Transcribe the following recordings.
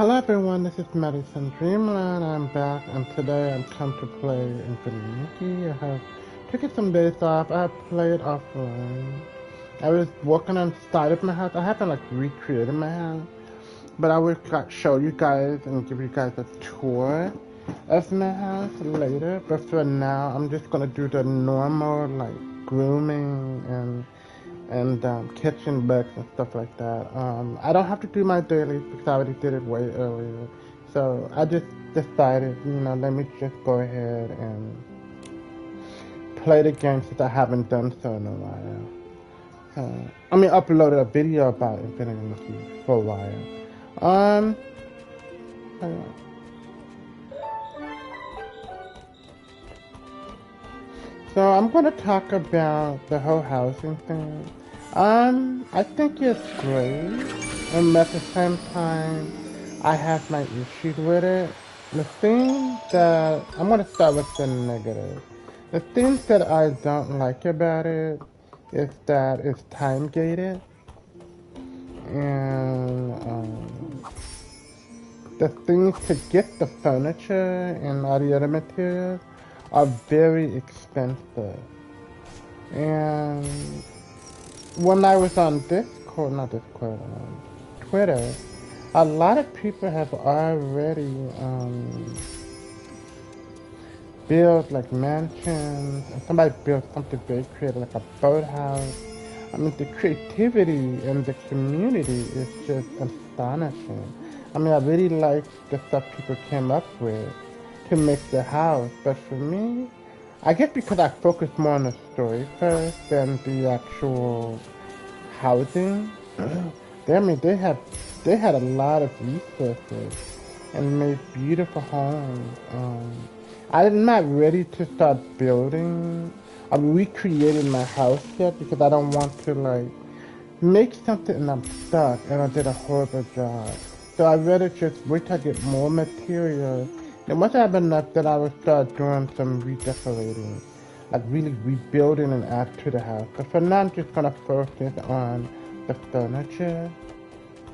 Hello everyone, this is Medicine Dreamland. I'm back and today I'm come to play Infinite Nikki. I have taken some days off. I have played offline. I was working on the side of my house. I haven't recreated my house, but I will show you guys and give you guys a tour of my house later. But for now, I'm just gonna do the normal grooming and kitchen bugs and stuff like that. I don't have to do my dailies because I already did it way earlier. So I just decided, let me just go ahead and play the game since I haven't done so in a while. Uploaded a video about Infinity Nikki for a while. So I'm going to talk about the whole housing thing. I think it's great, and at the same time, I have my issues with it. The thing that, I'm going to start with the negative. The things that I don't like about it is that it's time gated, and the things to get the furniture and all the other materials are very expensive. And when I was on Twitter, a lot of people have already built mansions, and somebody built something very creative, like a boathouse. The creativity in the community is just astonishing. I really like the stuff people came up with to make the house, but for me, I guess because I focus more on the story first than the actual housing. They had a lot of resources and made beautiful homes. I'm not ready to start building. I'm recreating my house yet because I don't want to make something and I'm stuck and I did a horrible job. So I'd rather just wait till I get more materials. And once I have enough, then I will start doing some redecorating, really rebuilding and add to the house. But for now, I'm just gonna focus on the furniture.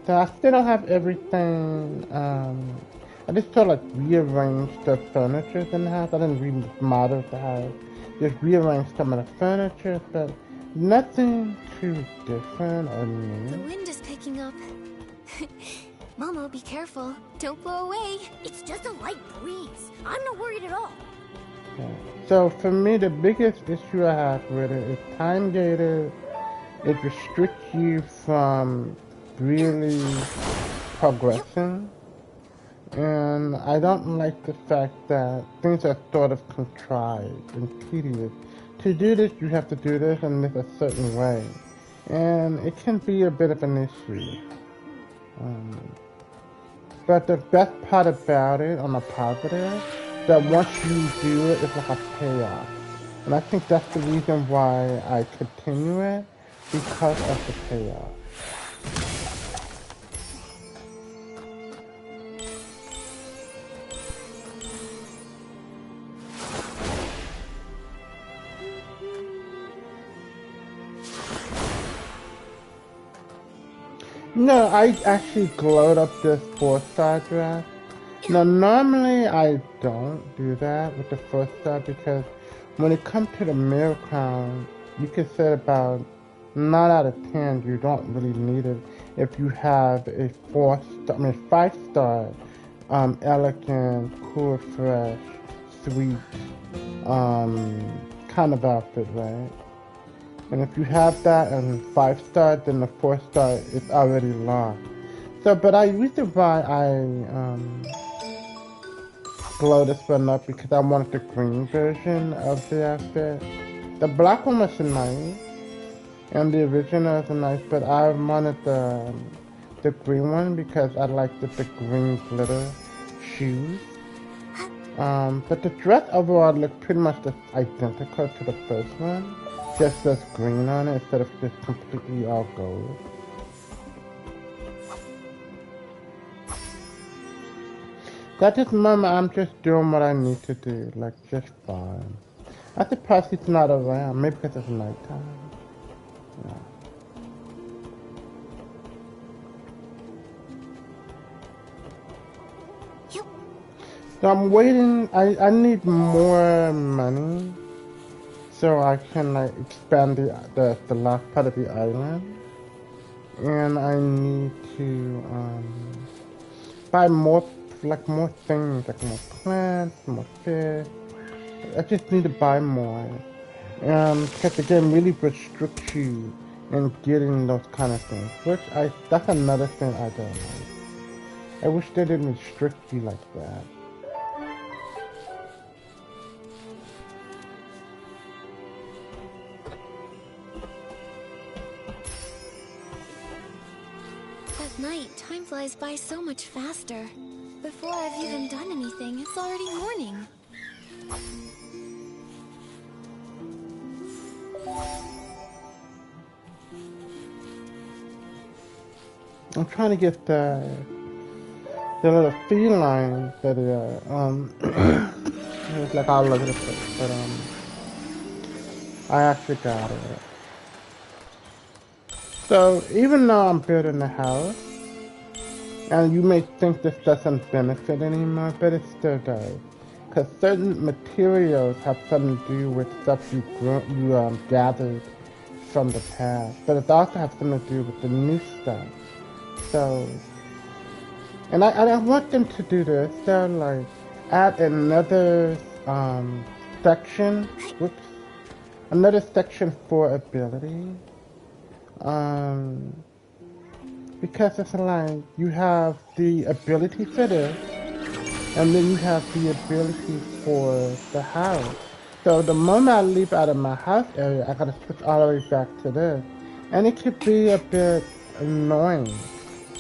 So I still don't have everything. I just sort of rearranged the furniture in the house. I didn't remodel the house. Just rearranged some of the furniture, but nothing too different or new. The wind is picking up. Mama, be careful. Don't blow away. It's just a light breeze. I'm not worried at all. Yeah. So for me, the biggest issue I have with it is time gated. It restricts you from really progressing. And I don't like the fact that things are sort of contrived and tedious. To do this, you have to do this in a certain way. And it can be a bit of an issue. But the best part about it, on a positive, that once you do it, it's like a payoff. And I think that's the reason why I continue it, because of the payoff. No, I actually glowed up this 4-star dress. Now, normally I don't do that with the 4-star because when it comes to the mirror crown, you can say about 9 out of 10 you don't really need it if you have a 5-star, elegant, cool, fresh, sweet, kind of outfit, right? And if you have that and 5-star, then the 4-star is already lost. So, but I reason why I glow this one up because I wanted the green version of the outfit. The black one was nice, and the original was nice, but I wanted the green one because I liked the green glitter shoes. But the dress overall looked pretty much identical to the first one. Just as green on it instead of just completely all gold. At this moment, I'm just doing what I need to do, just fine. I suppose he's not around, maybe because it's nighttime. Yeah. So I'm waiting. I need more money so I can like expand the last part of the island, and I need to buy more more things like more plants, more fish. I just need to buy more. Because the game really restricts you in getting those kind of things, which that's another thing I don't like. I wish they didn't restrict you like that. At night, time flies by so much faster. Before I've even done anything, it's already morning. I'm trying to get the little feline that it's like all over the place, but I actually got it. So even though I'm building a house, and you may think this doesn't benefit anymore, but it still does. Because certain materials have something to do with stuff you gathered from the past. But it also has something to do with the new stuff. So, and I want them to do this. So like, add another section, whoops, another section for ability. Because it's like you have the ability for this, and then you have the ability for the house. So the moment I leave out of my house area, I gotta switch all the way back to this. And it could be a bit annoying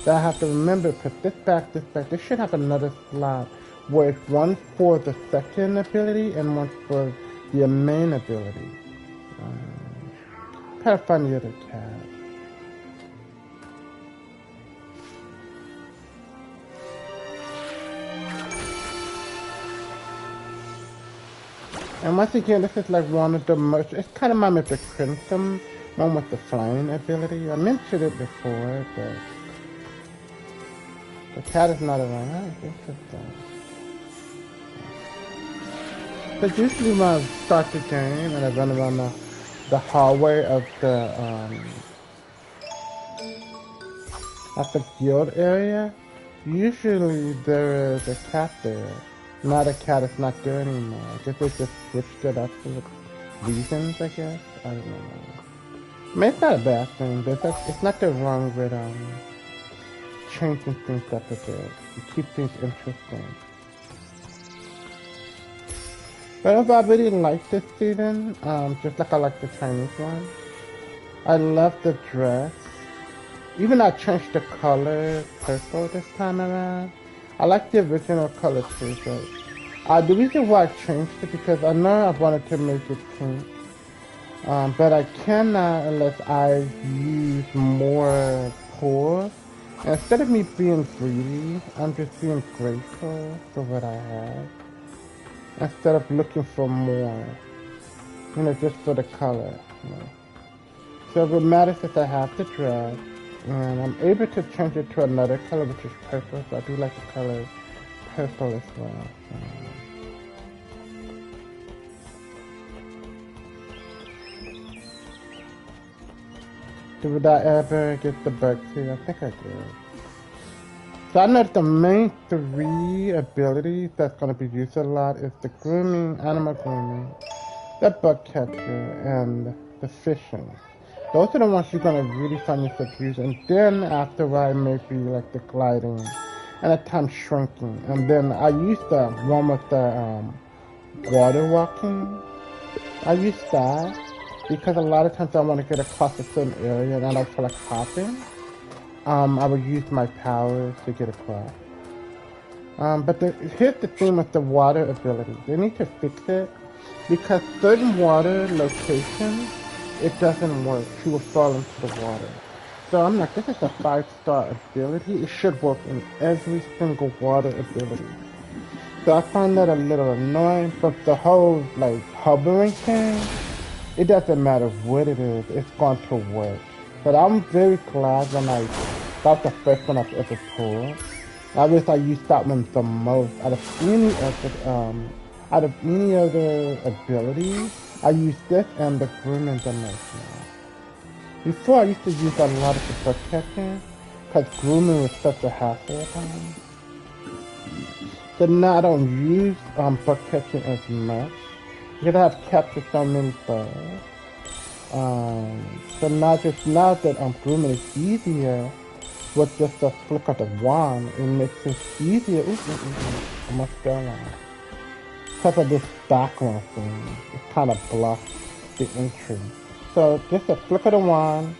that I have to remember, put this back, this back. This should have another slot where it's one for the second ability and one for the main ability. Kind of find the other tab. And once again, this is like one of the most, it's kind of my the Crimson one with the flying ability. I mentioned it before, but the cat is not around. I think it's But usually when I start the game and I run around the hallway of the guild area, usually there is a cat there. Not a cat, it's not there anymore. I guess they just switched it up for reasons, I guess. I don't know. I mean, it's not a bad thing, but it's not the wrong with changing things up a bit. You keep things interesting. But I really like this season, just like I like the Chinese one. I love the dress. Even I changed the color purple this time around. I like the original color too, but the reason why I changed it because I know I wanted to make it pink, but I cannot unless I use more pores. Instead of me being greedy, I'm just being grateful for what I have. Instead of looking for more, just for the color. So it matters if I have the dress. And I'm able to change it to another color, which is purple. So I do like the color purple as well. Did I ever get the bug too? I think I did. So I know that the main three abilities that's going to be used a lot is the grooming, animal grooming, the bug catcher, and the fishing. Those are the ones you're gonna really find yourself using. And then after a while, maybe like the gliding, and at times shrinking. And then I use the one with the water walking. I use that because a lot of times I want to get across a certain area and I don't feel like hopping. I would use my powers to get across. But here's the thing with the water ability. They need to fix it because certain water locations, it doesn't work. She will fall into the water. So I'm like, this is a 5-star ability. It should work in every single water ability. So I find that a little annoying, but the whole like hovering thing, it doesn't matter what it is, it's going to work. But I'm very glad when that's the first one I've ever pulled. I wish I used that one the most out of any other ability. I use this and the grooming the most now. Before I used to use a lot of the protection, because grooming was such a hassle at times. So now I don't use protection as much because I have captured so many birds. So now that grooming is easier with just a flick of the wand, it makes it easier. I must go on. Because of this background thing, it kind of blocks the entry. So just a flick of the wand,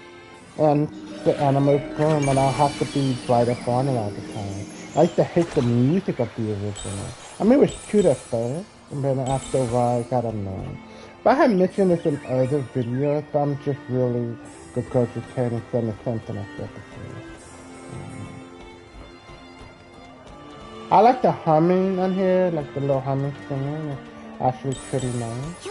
and the animals groom, and I have to be right up on it all the time. I used to hate the music of the original. I mean, it was cute at first, and then after a while, it got annoying. But I had mentioned this in other videos, so I'm just really regurgitating some of the things I said before. I like the humming on here, like the little humming singing. It's actually pretty nice.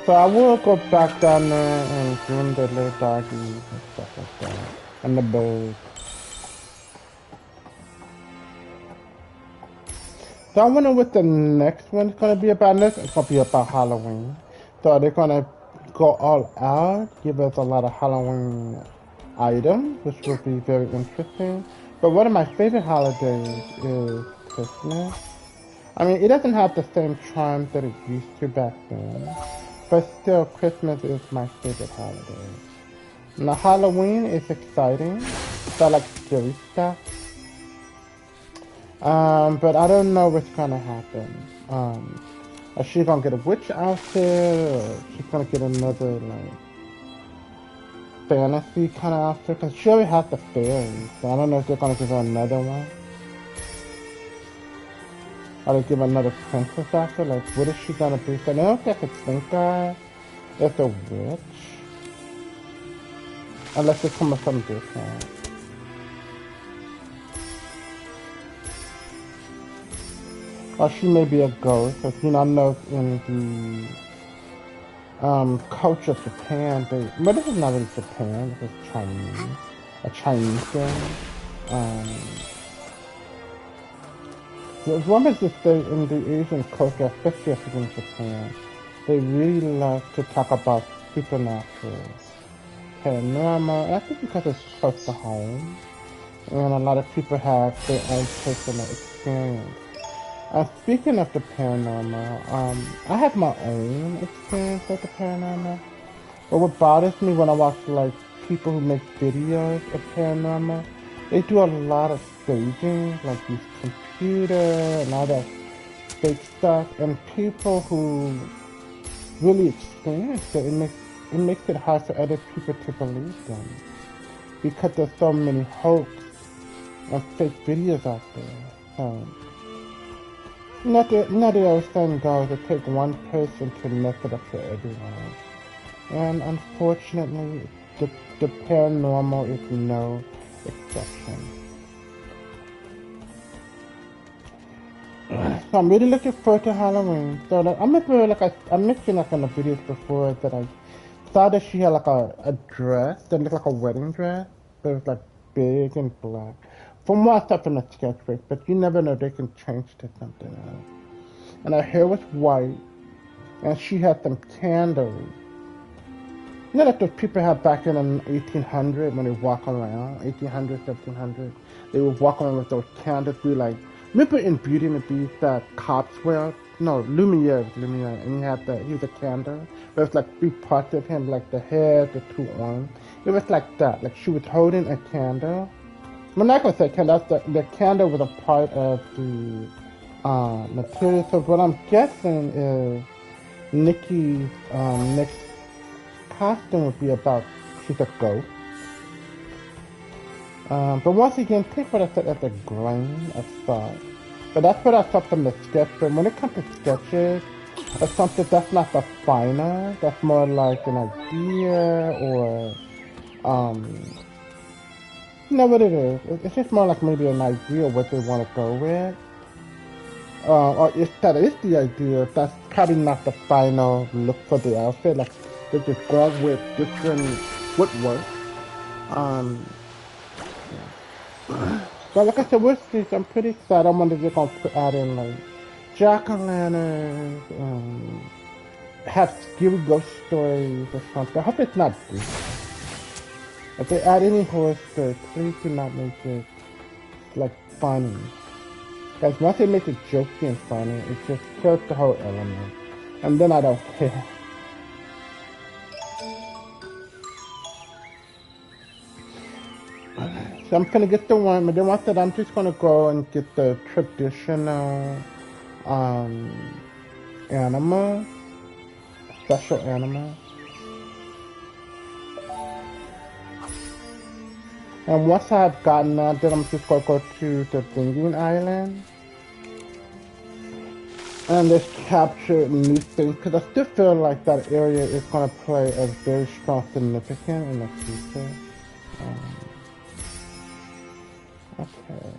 So I will go back down there and groom the little doggies and stuff like that. And the birds. So I wonder what the next one's gonna be about. Next, it's gonna be about Halloween. So they're gonna go all out, give us a lot of Halloween items, which will be very interesting. But one of my favorite holidays is Christmas. I mean, it doesn't have the same charm that it used to back then. But still, Christmas is my favorite holiday. Now, Halloween is exciting. So I like scary stuff. But I don't know what's gonna happen. Is she gonna get a witch outfit, or she's gonna get another, like, fantasy kind of outfit? Because she already has the fairies, so I don't know if they're gonna give her another one. Or they give her another princess outfit. Like, what is she gonna be? So I don't think I could think of it's a witch. Unless it's coming from different. Or she may be a ghost, because, you know, I know in the culture of Japan, but this is not really Japan, this is Chinese, a Chinese thing. As long as they stay in the Asian culture, especially in Japan, they really love to talk about supernatural, paranormal, and I think because it's close to home, and a lot of people have their own personal experience. Speaking of the paranormal, I have my own experience with the paranormal. But what bothers me when I watch, like, people who make videos of paranormal, they do a lot of staging, like use computer and all that fake stuff. And people who really experience it, it makes it hard for other people to believe them. Because there's so many hoax and fake videos out there. Not the old saying goes, it takes one person to mess it up for everyone. And unfortunately, the paranormal is no exception. So I'm really looking forward to Halloween. So like, I remember, like I mentioned, like in the videos before, that I saw that she had like a dress that looked like a wedding dress, but it was like big and black. From what I saw from the sketchbook, but you never know, they can change to something else. And her hair was white, and she had some candles. You know, like those people had back in the 1800s when they walk around, 1800s, 1700s, they would walk around with those candles. We like, remember in Beauty and the Beast that cops wear? No, Lumiere, and he was a candle. There was like three parts of him, like the head, the two arms. It was like that, like she was holding a candle. I'm not gonna say candle. The candle was a part of the material. So what I'm guessing is Nikki's next costume would be about she's a ghost. But once again, take what I said as a grain of thought. But that's what I saw from the sketch. But when it comes to sketches, or something that's not the final, that's more like an idea or you know what it is? It's just more like maybe an idea of what they want to go with. Or if that is the idea, that's probably not the final look for the outfit. Like, They're just going with different woodwork. Um, but like I said, with these, I'm pretty excited. I wonder if they're gonna add in like jack-o'-lanterns, have scary ghost stories or something. I hope it's not this. If they add any horror story, please do not make it like funny. Because once they make it jokey and funny, it just kills the whole element. And then I don't care. So I'm gonna get the one, but then once that I'm just gonna go and get the traditional um animal, special animal. And once I've gotten that, then I'm just gonna go to the Thinking Island and just capture new things, because I still feel like that area is gonna play a very strong significance in the future. Okay.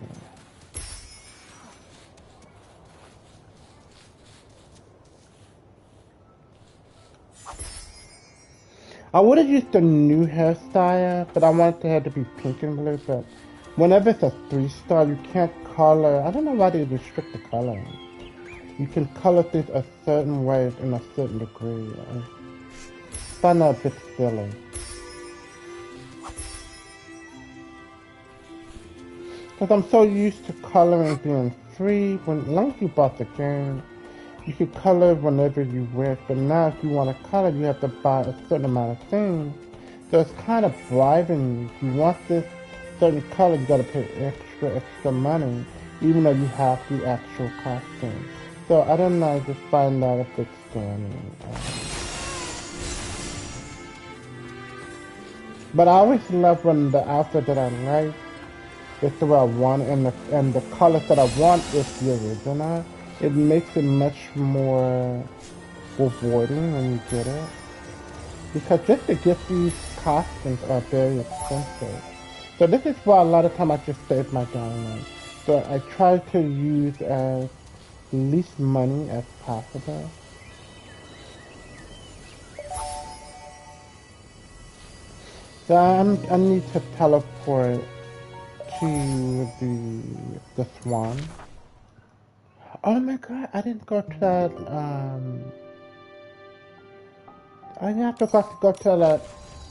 I would have used the new hairstyle, but I wanted the hair to be pink and blue, but whenever it's a 3-star, you can't color. I don't know why they restrict the coloring. You can color things a certain way in a certain degree. I find that a bit silly. Because I'm so used to coloring being free. When, as long as you bought the game, you can color whenever you wish. But now if you want to color, you have to buy a certain amount of things. So it's kind of bribing you. If you want this certain color, you got to pay extra money, even though you have the actual costume. So I don't know, I just find that a bit scammy. But I always love when the outfit that I like is the way I want, and the colors that I want is the original. It makes it much more rewarding when you get it. Because just to get these costumes are very expensive. So this is why a lot of time I just save my diamonds. So I try to use as least money as possible. So I need to teleport to the swan. Oh my god, I didn't go to that I have to go to that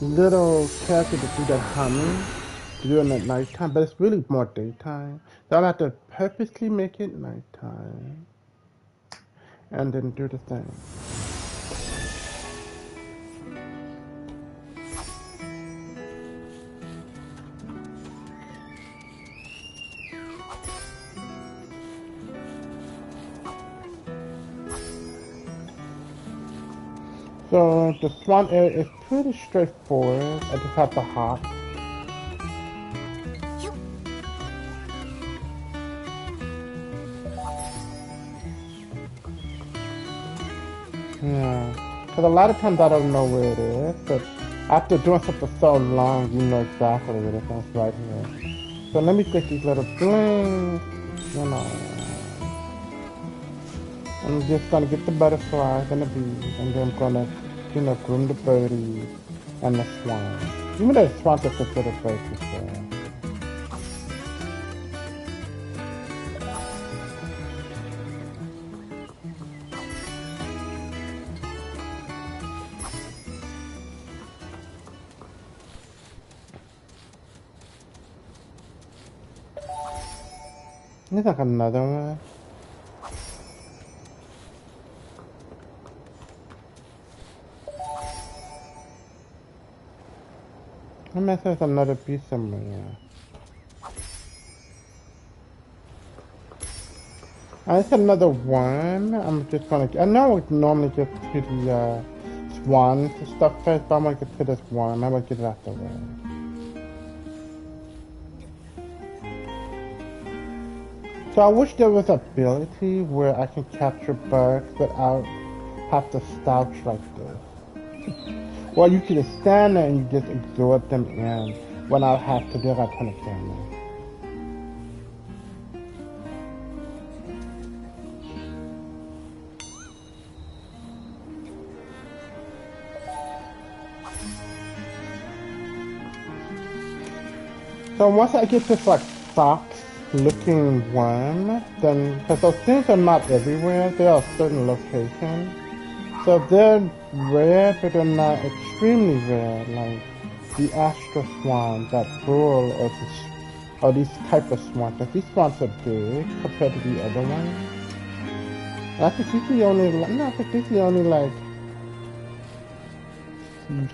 little character to do that humming during the nighttime, but it's really more daytime. So I have to purposely make it nighttime and then do the thing. So the swan area is pretty straightforward. I just have to hop. Yeah, because a lot of times I don't know where it is, but after doing something so long, you know exactly where it is. It's right here. So let me get these little blings, you know. I'm just gonna get the butterflies and the bees, and then I'm gonna, you know, groom the birdies and the swan. Even though the swans are considered birds as well. There's like another one. I mean, there's another bee somewhere. It's another one. I'm just gonna. I know we normally get to the swans and stuff first, but I'm gonna get to this one. I'm gonna get it out the way. So I wish there was ability where I can capture bugs without have to slouch like this. Well, you can just stand there and you just absorb them in when I have to do that kind of camera. So once I get this like fox looking worm, then, because those things are not everywhere, they are certain locations. So they're rare, but they're not extremely rare, like the astral swan, that bull, or these type of swans. Like these swans are big compared to the other ones. And I think these are the only, no, I think these are the only like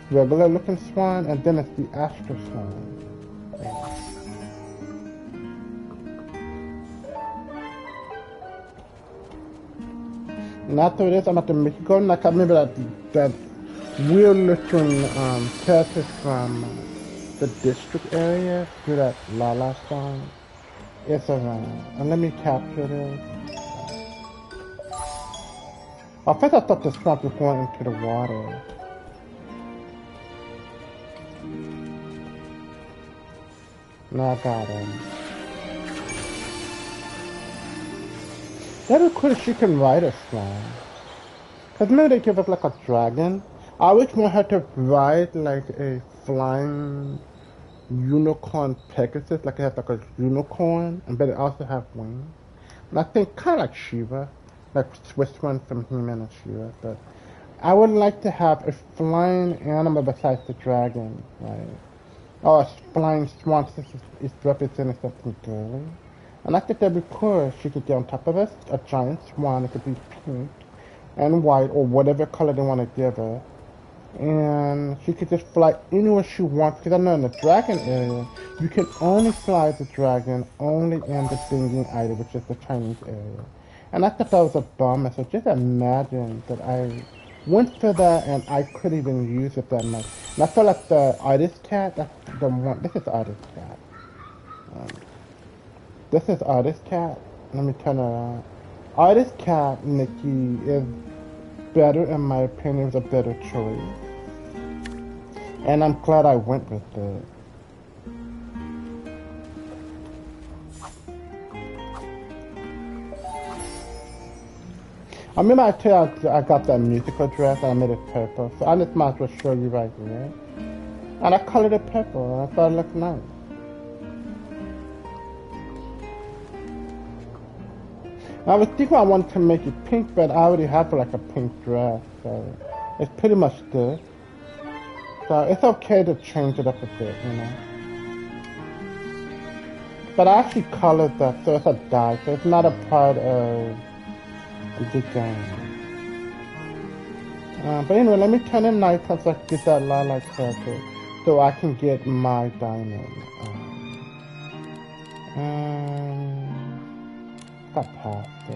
regular looking swan, and then it's the astral swan. And after this, I'm about to make it go. Like I remember that weird looking character from the district area to that Lala song. It's around. And let me capture this. At first I thought the swamp was going into the water. Now I got him. That'd be cool if she can ride a swan. Cause maybe they give us like a dragon. I always want her to ride like a flying unicorn Pegasus, like it has like a unicorn, but it also have wings. And I think kind of like Shiva, like Swiss one from He-Man and Shiva. But I would like to have a flying animal besides the dragon, right? Or a flying swan is representing something girly. And I think that'd be cool if she could get on top of us, a giant swan. It could be pink and white or whatever color they want to give her. And she could just fly anywhere she wants. Because I know in the dragon area, you can only fly the dragon only in the Singing Island, which is the Chinese area. And I thought that was a bummer. So just imagine that I went for that and I couldn't even use it that much. And I feel like the artist cat, that's the one. This is artist cat. This is artist cat. Let me turn it around. Artist cat, Nikki, is better, in my opinion, was a better choice. And I'm glad I went with it. I remember I tell you I got that musical dress and I made it purple. So I just might as well show you right here. And I colored it purple and I thought it looked nice. I was thinking I wanted to make it pink, but I already have like a pink dress, so it's pretty much good. So it's okay to change it up a bit, you know. But I actually colored that, so it's a dye, so it's not a part of the game. But anyway, let me turn it nice so I can get that lilac circle, so I can get my diamond. Got past it.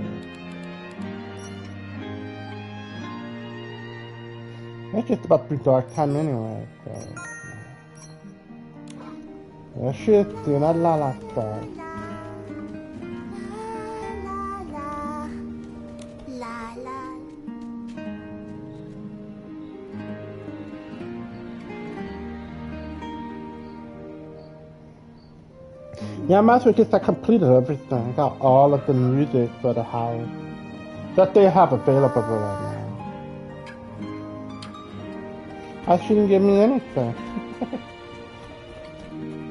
It's just about to be dark time anyway, so. There she is, doing that lilac stuff. Yeah, I might as well just I completed everything. I got all of the music for the house that they have available right now. I shouldn't give me anything.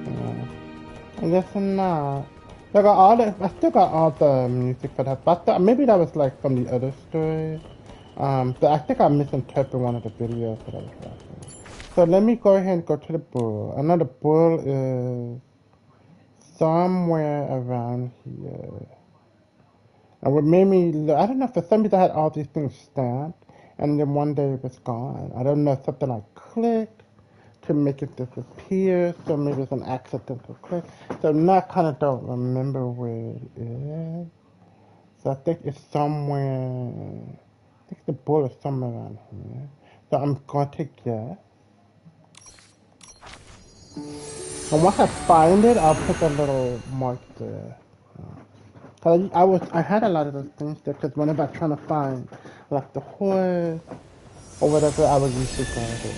Yeah. I guess I'm not. I still got all the music for that, but maybe that was like from the other story. But I think I misinterpreted one of the videos that I was watching. So let me go ahead and go to the bull. I know the bull is somewhere around here. And what made me, I don't know, for some reason I had all these things stamped, and then one day it was gone. I don't know, something I clicked to make it disappear, so maybe it's an accidental click. So now I kind of don't remember where it is. So I think it's somewhere, I think the bull is somewhere around here. So I'm going to guess. And once I find it, I'll put a little mark there. I had a lot of those things there, because whenever I'm trying to find, like the horse, or whatever, I would usually go there.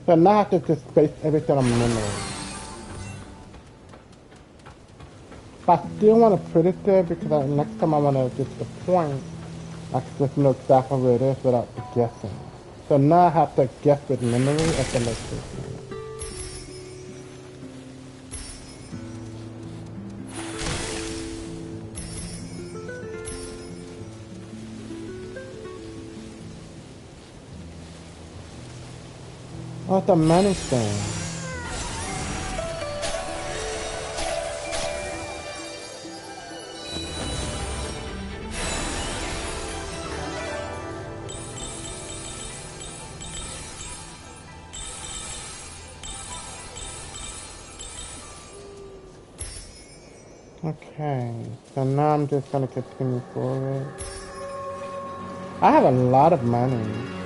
So now I have to just base everything on memory. But I still want to put it there, because next time I want to get to the point, I can just know exactly where it is without guessing. So now I have to guess with memory at the location. Oh, it's a money thing. Okay, so now I'm just gonna continue forward. I have a lot of money.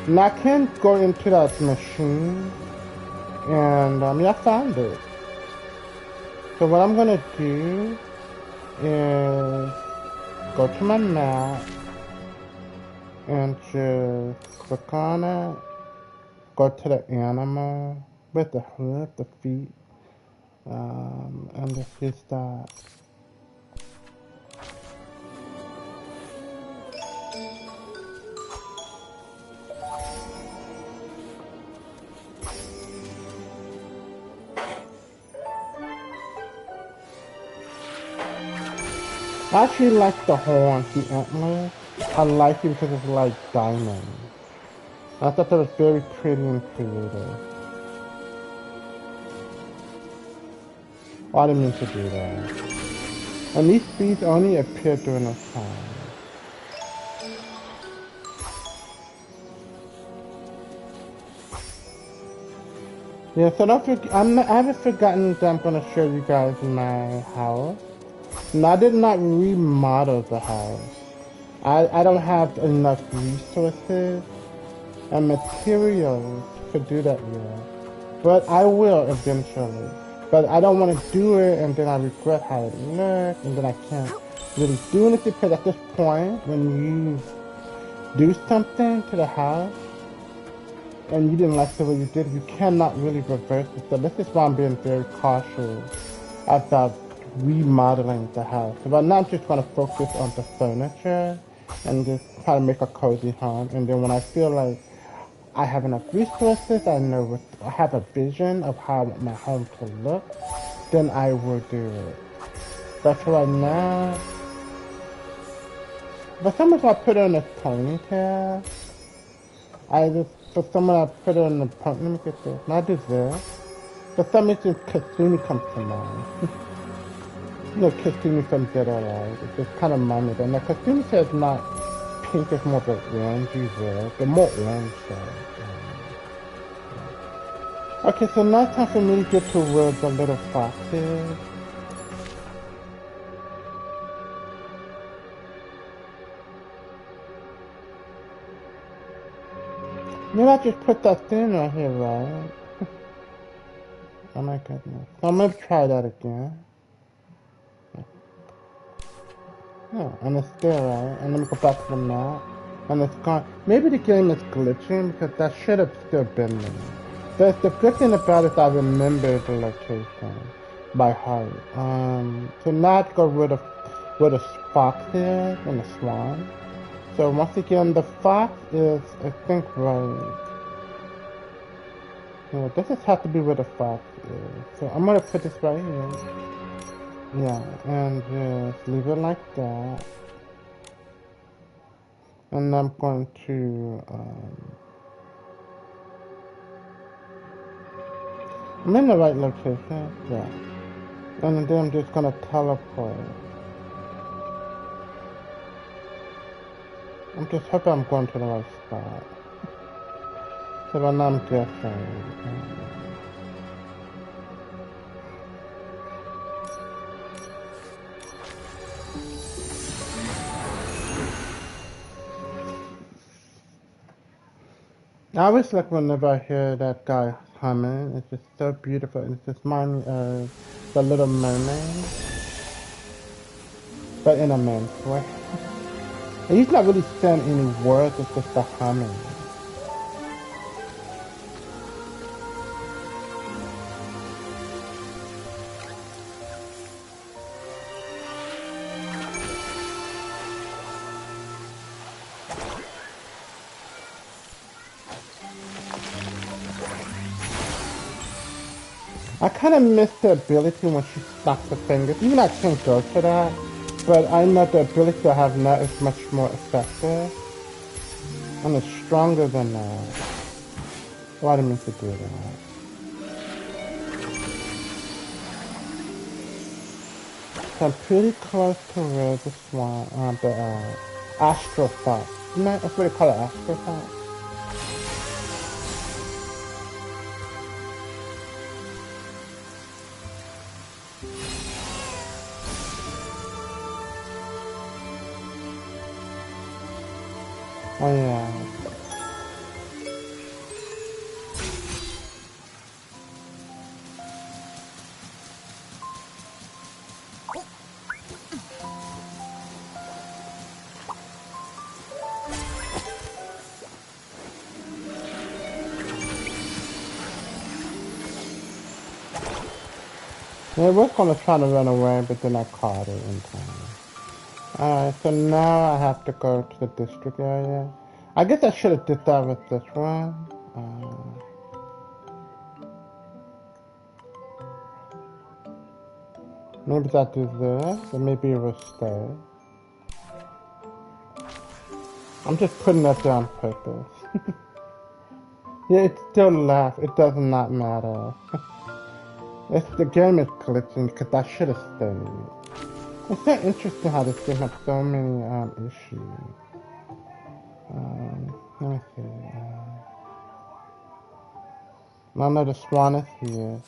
Now I can go into that machine and yeah, I found it. So what I'm gonna do is go to my map and just click on it. Go to the animal with the hood, the feet, and just use that. I actually like the horns, the antlers. I like it because it's like diamond. I thought that was very pretty and creative. Oh, I didn't mean to do that. And these beads only appear during this time. Yeah, so don't forget, I haven't forgotten that I'm gonna show you guys my house. No, I did not remodel the house. I don't have enough resources and materials to do that yet. But I will eventually. But I don't want to do it and then I regret how it looks and then I can't really do anything because at this point, when you do something to the house and you didn't like the way you did it, you cannot really reverse it. So this is why I'm being very cautious about remodeling the house. But now I'm just going to focus on the furniture and just try to make a cozy home. And then when I feel like I have enough resources, I have a vision of how I want my home to look, then I will do it. But for right now, for some reason I put her in a ponytail. For someone I put her in the ponytail, let me get this, not do this. For some reason Kasumi comes to mind. You know Kasumi from Dead or Alive, it's just kind of reminded me. Now Kasumi says not pink, it's more of a orangey red, but more orange though. Okay, so now it's time for me to get to where the little fox is. Maybe I just put that thing right here, right? Oh my goodness. I'm gonna try that again. Yeah, and it's there, right? And let me go back to the map. And it's gone. Maybe the game is glitching because that should have still been there. The good thing about it is I remember the location by heart. So now I go where the fox is and the swan. So once again, the fox is, I think, right. Yeah, this just has to be where the fox is. So I'm gonna put this right here. Yeah, and just leave it like that. And I'm going to, I'm in the right location, yeah. And then I'm just gonna teleport. I'm just hoping I'm going to the right spot. So right now I'm guessing. I always like whenever I hear that guy humming. It's just so beautiful. It's just reminds me of the Little Mermaid, but in a man's way. And he's not really saying any words. It's just the humming. I kind of miss the ability when she snaps her fingers. Even I can't go to that, but I know the ability I have now is much more effective. And it's stronger than that. Oh, I didn't mean to do that. So I'm pretty close to where the swan, the astrothought. Isn't that, that's what they call it, astrothought? Oh yeah. Yeah, I was gonna try to run away, but then I caught it in time. Alright, so now I have to go to the district area. I guess I should have did that with this one. Maybe I do this, or maybe it will stay. I'm just putting that there on purpose. Yeah, it still laughs. It does not matter. The game is glitching because I should have stayed. It's so interesting how this game has so many issues. Let me see. No, the swan is here.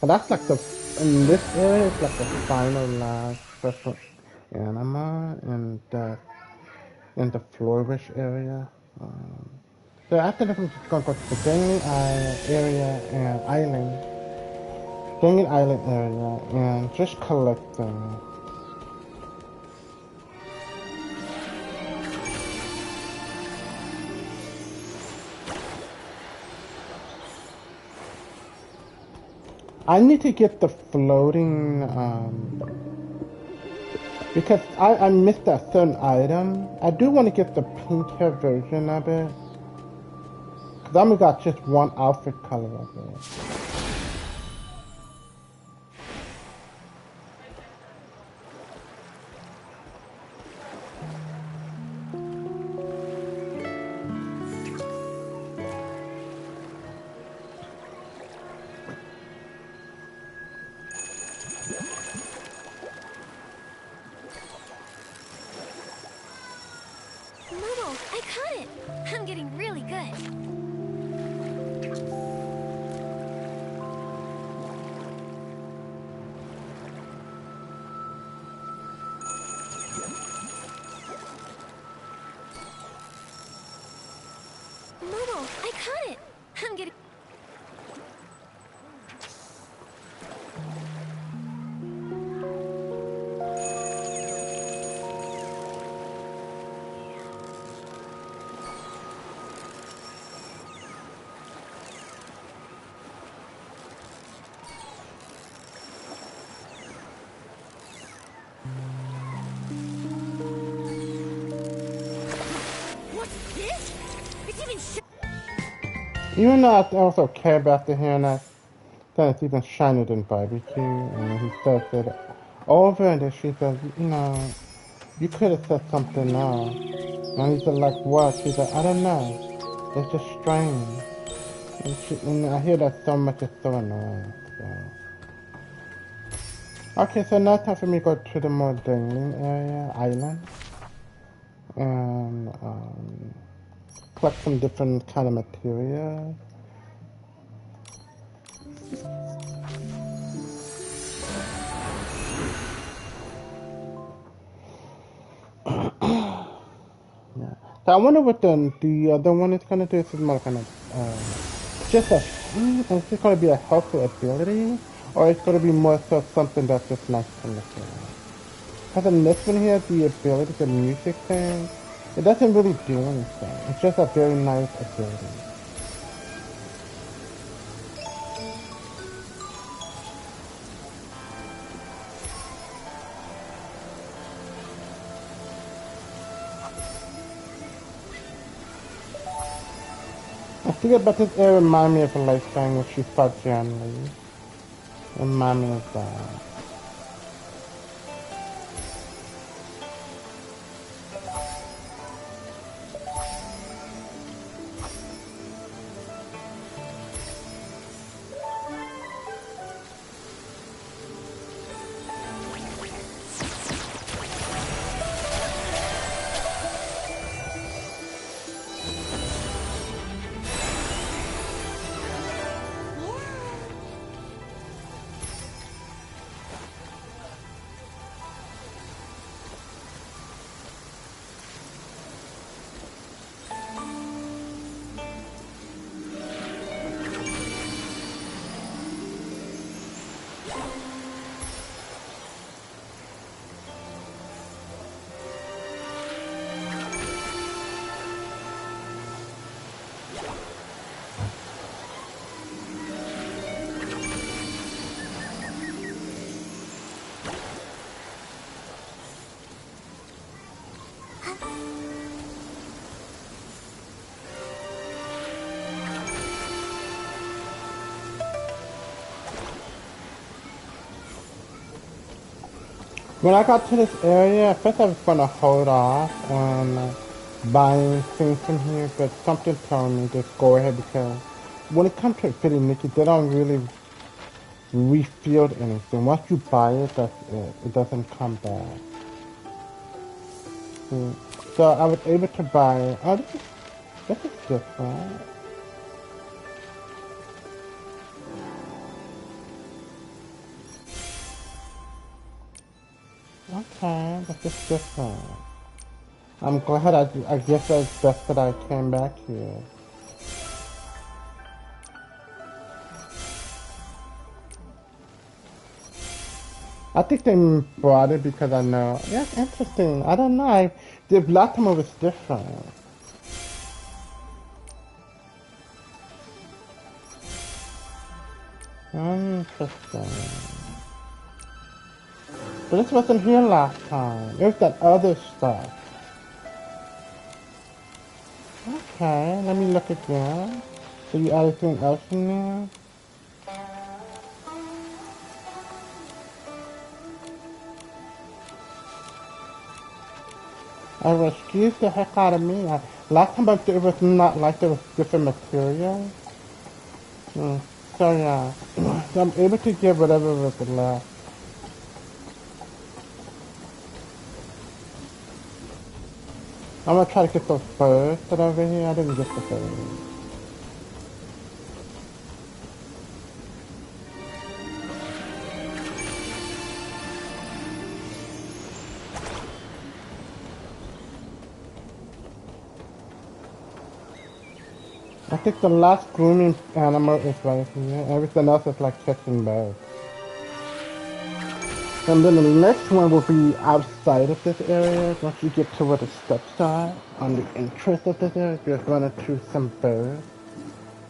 But that's like in this area, it's like the final last special animal in the flourish area. So after this, I'm just gonna go to the Dangling area and Dangling Island area, and just collect them. I need to get the floating, because I missed that certain item. I do want to get the pink hair version of it. Because I only got just one outfit color of it. Momo, I caught it! I'm getting really good. Momo, I caught it! I'm getting... What's this? It's even Even though I also care about the hair, and that it's even shinier than barbecue, and he says it over, and then she says, you know, you could have said something else. And he's like, what? She's like, I don't know. It's just strange. And I hear that so much, it's so annoying. So. Okay, so now it's time for me to go to the more dangling area, island, and collect some different kind of material. Yeah. So I wonder what the other one is gonna do. This is more kind of just a is this gonna be a helpful ability, or it's gonna be more so something that's just nice to look at. Because in this one here, the ability, the music thing, it doesn't really do anything. It's just a very nice ability. I think about this area remind me of a lifetime when she fought Jan. Remind me of that. When I got to this area, at first I was gonna hold off on buying things from here, but something told me just go ahead because when it comes to Fitty Nikki, they don't really refill anything. Once you buy it, that's it. It doesn't come back. See? So I was able to buy. Oh, this is different. Okay, this is different. I'm glad. I guess it's best that I came back here. I think they brought it because I know. Yeah, it's interesting. I don't know. The last time it was different. Interesting. But this wasn't here last time. It was that other stuff. Okay, let me look again. So you added anything else in there? I was excuse the heck out of me. Last time it was not like there was different material. So yeah, so I'm able to get whatever was left. I'm gonna try to get those furs that are over here. I didn't get the furs. I think the last grooming animal is right here. Everything else is like catching birds. And then the next one will be outside of this area. Once you get to where the steps are, on the entrance of this area, you're going to choose some birds.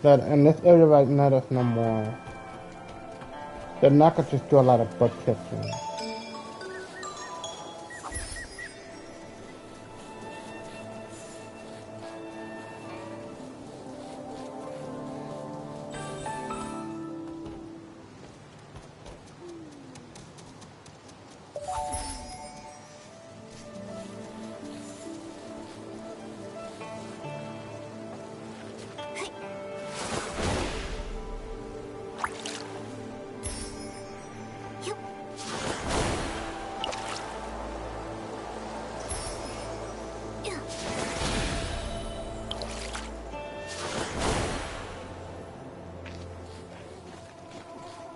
That in this area right now, there's no more. They're not going to just do a lot of bug catching.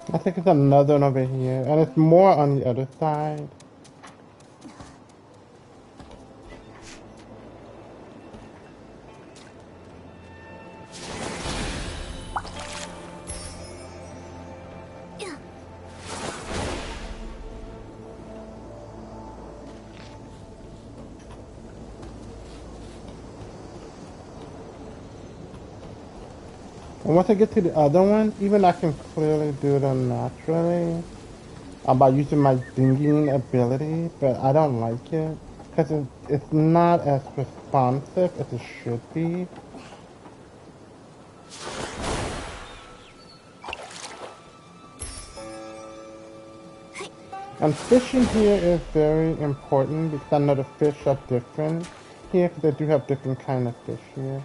I think it's another one over here, and it's more on the other side. And once I get to the other one, even I can clearly do them naturally by using my dinging ability, but I don't like it because it's not as responsive as it should be. And fishing here is very important because I know the fish are different here because they do have different kind of fish here.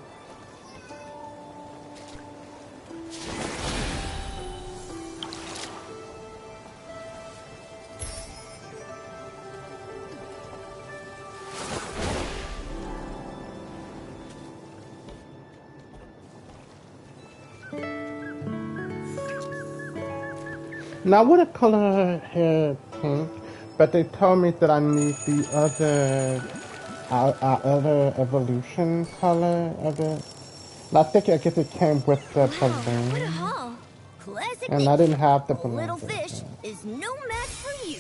Now I would have colored her hair pink, but they told me that I need the other evolution color of it. And I think I guess it came with the balloon. What a haul. Classic And I didn't have the Nikki. balloon. Little fish is no match for you.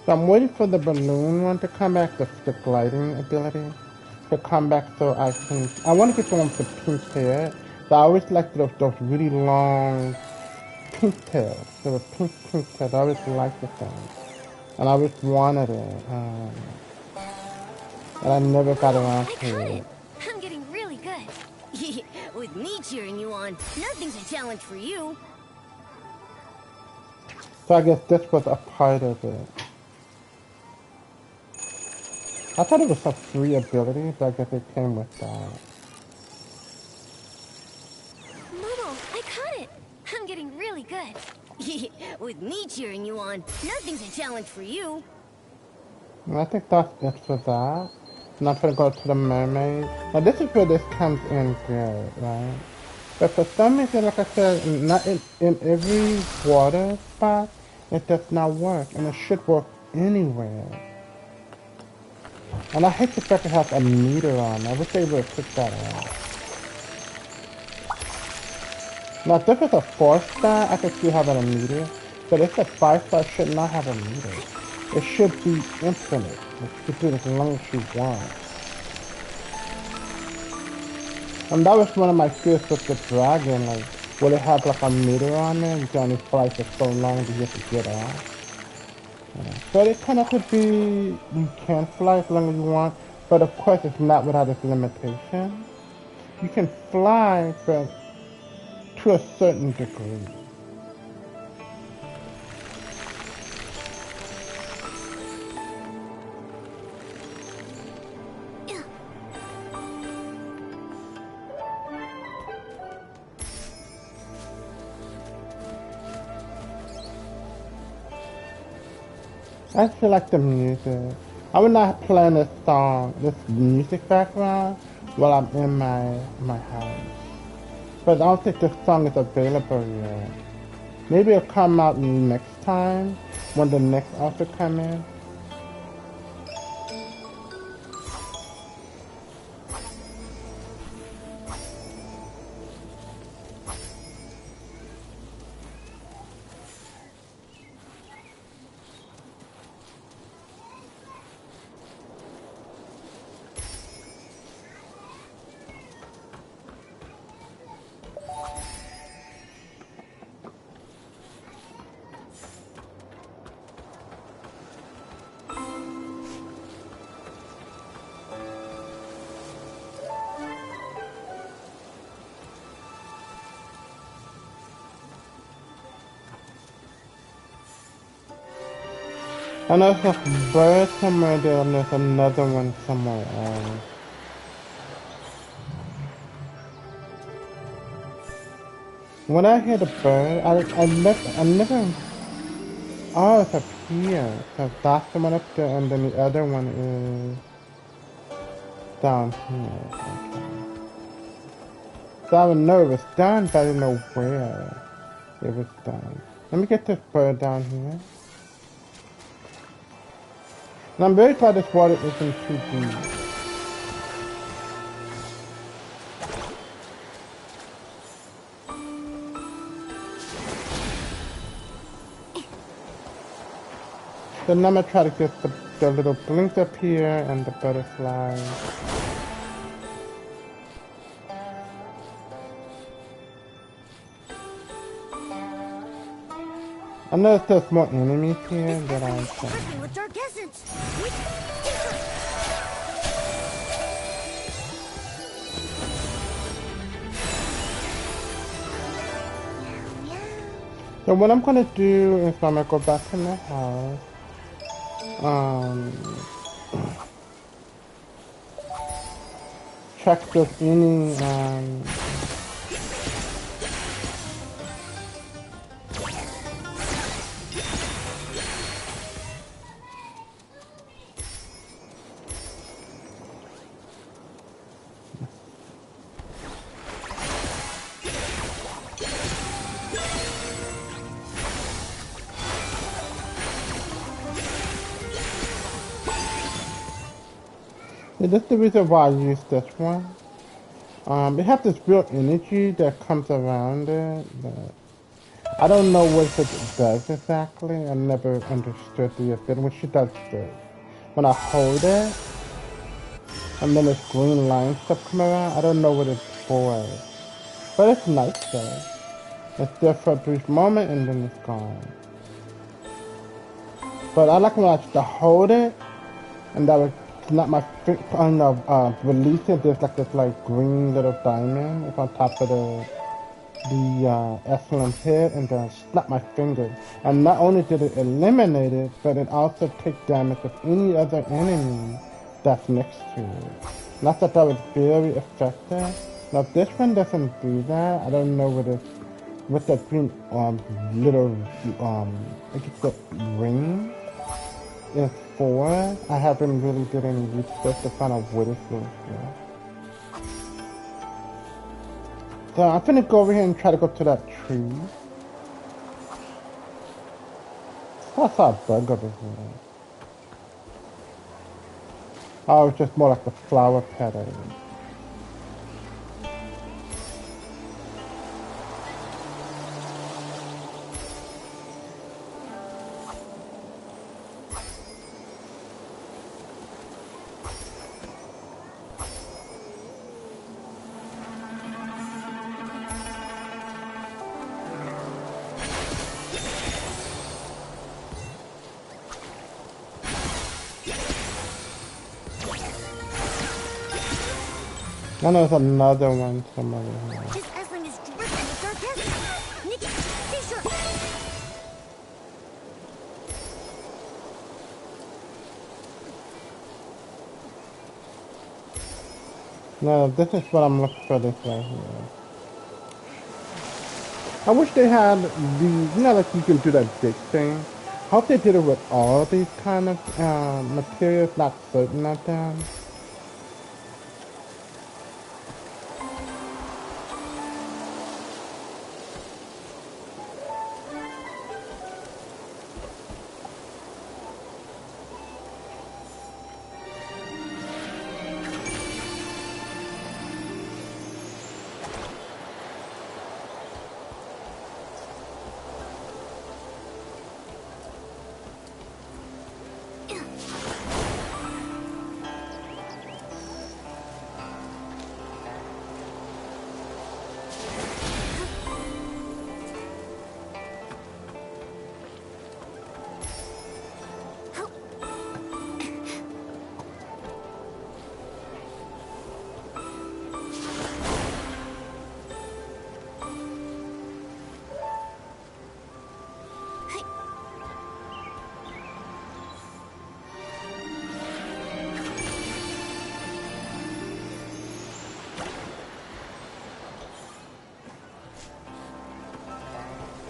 So I'm waiting for the balloon one to come back, the gliding ability to come back so I want to get the one with the pink hair. So I always like those really long pink tails. So the pink tails, I always like the thing. and I always wanted it, and I never got Whoa, around I to caught it. it! I'm getting really good. With me cheering you on, nothing's a challenge for you. So I guess this was a part of it. I thought it was a free ability, but I guess it came with that. Momo, I caught it! I'm getting really good. With me cheering you on, nothing's a challenge for you. And I think that's it for that. And I'm gonna go to the mermaid. Now this is where this comes in good, right? But for some reason, like I said, not in every water spot, it does not work. And it should work anywhere. And I hate the fact it has a meter on it. I wish they would have took that out. Now if this is a 4-star, I could see having a meter. But if it's a 5-star, it should not have a meter. It should be infinite. You should do it as long as you want. And that was one of my fears with the dragon, like, will it have like a meter on there? You can only fly for so long that you have to get off. But it kind of could be, you can fly as long as you want, but of course it's not without its limitation. You can fly, but to a certain degree. I feel like the music. I would not play this song, this music background, while I'm in my house. But I don't think this song is available yet. Maybe it'll come out next time, when the next outfit come in. And there's a bird somewhere there, and there's another one somewhere else. When I hear the bird, I never, oh, it's up here. So that's the one up there, and then the other one is down here. Okay. So I would know it was done, but I didn't know where it was done. Let me get this bird down here. And I'm very glad this water isn't too deep. Then I'm gonna try to get the little blink up here and the butterfly. I know there's more enemies here that I can. With dark essence. So what I'm gonna do is I'm gonna go back to my house. Check if there's any yeah, that's the reason why I use this one. It has this real energy that comes around it, but I don't know what it does exactly. I never understood the effect. When she does this, when I hold it, and then this green line stuff come around, I don't know what it's for. But it's nice though. It's there for a brief moment and then it's gone. But I like when I just hold it, and that would snap my finger, release it. There's like this like green little diamond. It's on top of the excellent hit, and then snap my finger. And not only did it eliminate it, but it also takes damage of any other enemy that's next to it. And I thought that was very effective. Now this one doesn't do that. I don't know what it's with that green little I guess the ring is for. I haven't really did any research to find out what it's really for. So I'm gonna go over here and try to go to that tree. I saw a bug over here. Oh, it's just more like the flower petals. And there's another one somewhere here. This Esling is dripping with sarcasm. Nikki, stay sharp. No, this is what I'm looking for, this right here. I wish they had the, like you can do that big thing. I hope they did it with all these kind of materials, not certain of them.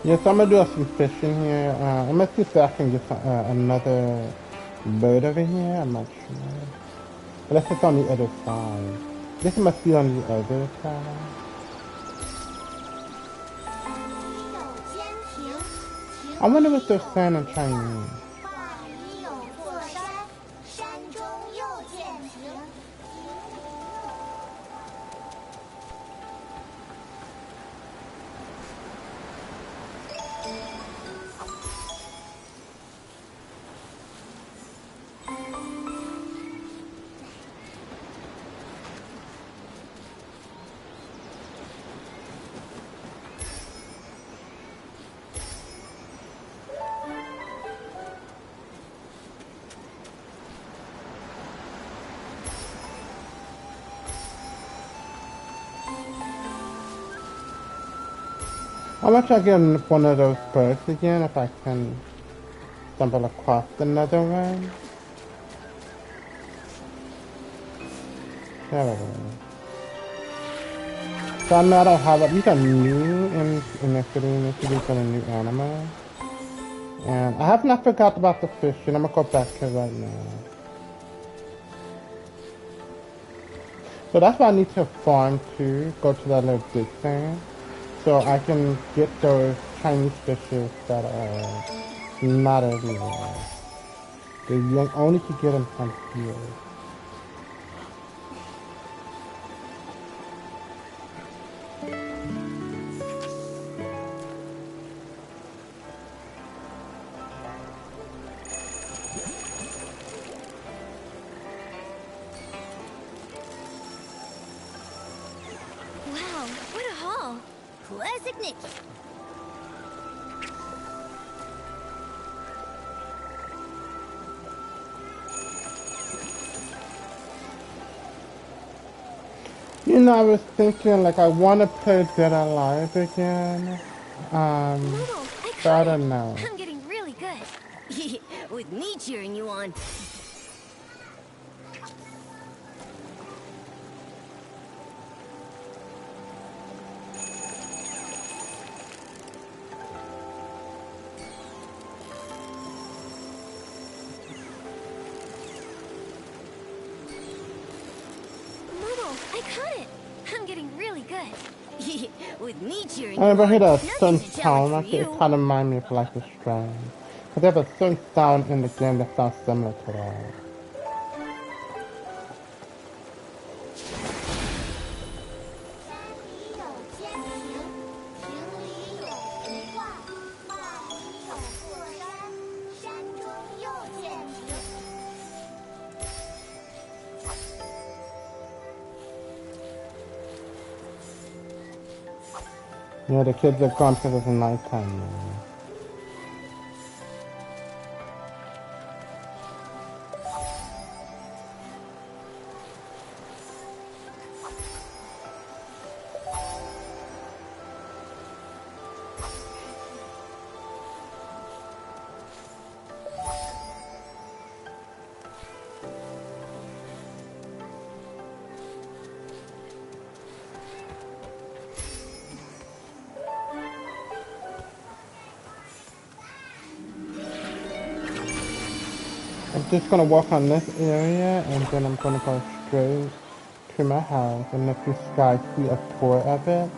Yes, I'm gonna do some fishing here. I'm gonna see if I can get another bird over here. I'm not sure. Unless it's on the other side. This must be on the other side. I wonder what they're saying in Chinese. I'm gonna try getting one of those birds again if I can stumble across another one. There we go. So I know I don't have it. These are new in the city initially for the new animal. And I have not forgot about the fishing. I'm gonna go back here right now. So that's why I need to farm too. Go to that little big thing. So I can get those Chinese fishes that are not everywhere. You only can get them from here. Wow, what a haul! Classic Nikki. You know, I was thinking, like, I want to play Dead or Alive again. Momo, I But I caught it! don't know. I'm getting really good. With me cheering you on. Momo, I caught it! I'm getting really good. With me cheering I you never heard on. a certain Nothing's a challenge sound. for Like, it you. kind of reminds me of Life is Strange. But they have a certain sound in the game that sounds similar to that. Yeah, the kids are gone because it's nighttime now. I'm just gonna walk on this area and then I'm gonna go straight to my house and let you guys see a tour of it.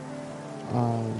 Um,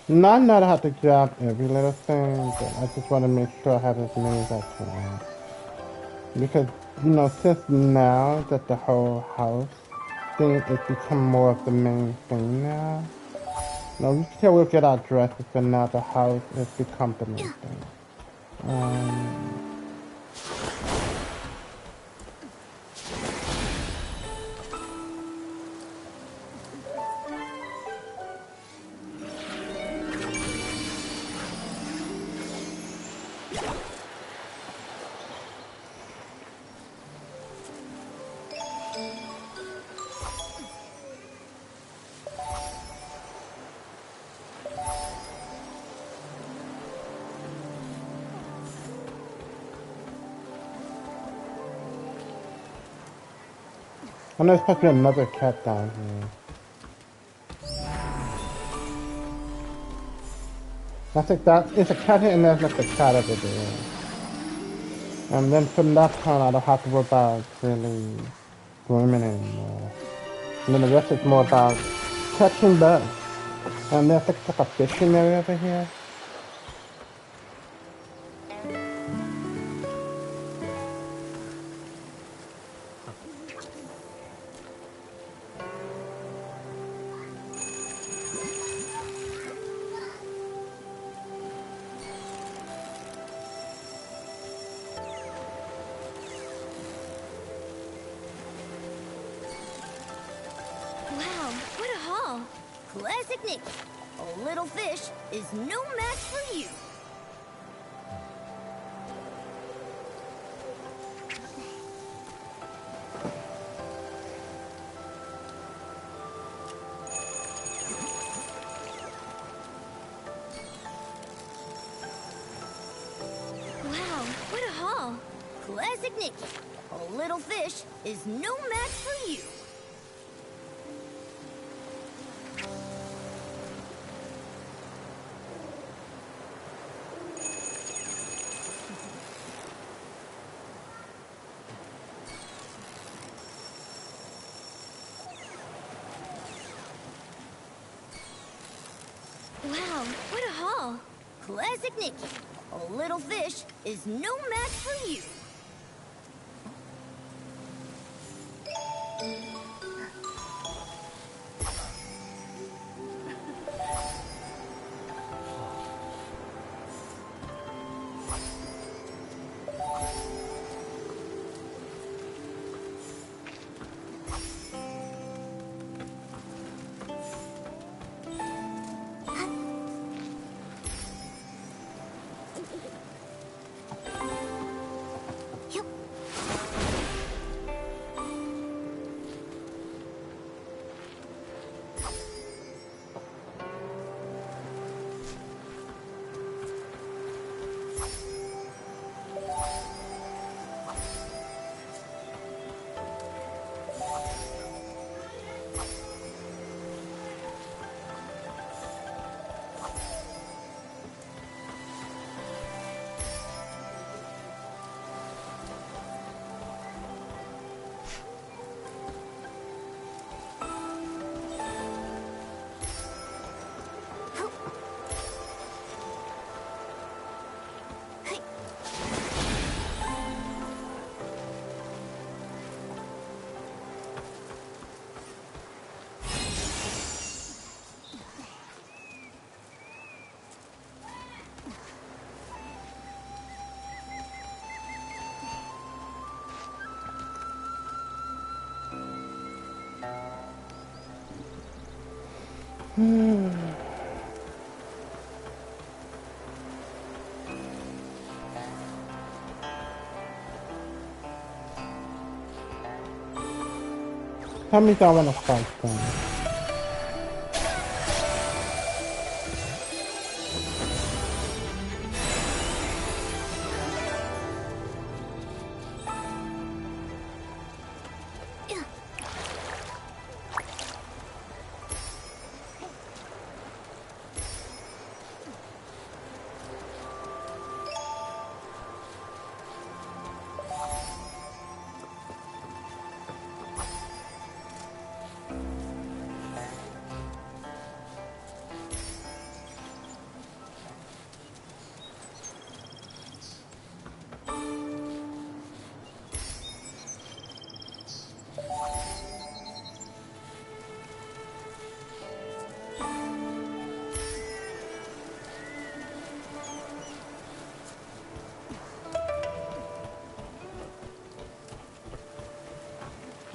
not that I have to grab every little thing, but I just want to make sure I have as many as I can. Because, you know, since now that the whole house thing has become more of the main thing now, no, we still will get our dresses, but now the house has become the main thing. Um, I know there's supposed to be another cat down here. I think that it's a cat here and there's like a cat over there. And then from that point I don't have to worry about really grooming anymore. And then the rest is more about catching bugs. And there's like a fishing area over here. Wow, what a haul! Classic Nikki. A little fish is no match for you. Classic Nikki. A little fish is no match for you. Wow, what a haul. Classic Nikki. A little fish is no match for you. Tell me if I want to fight them.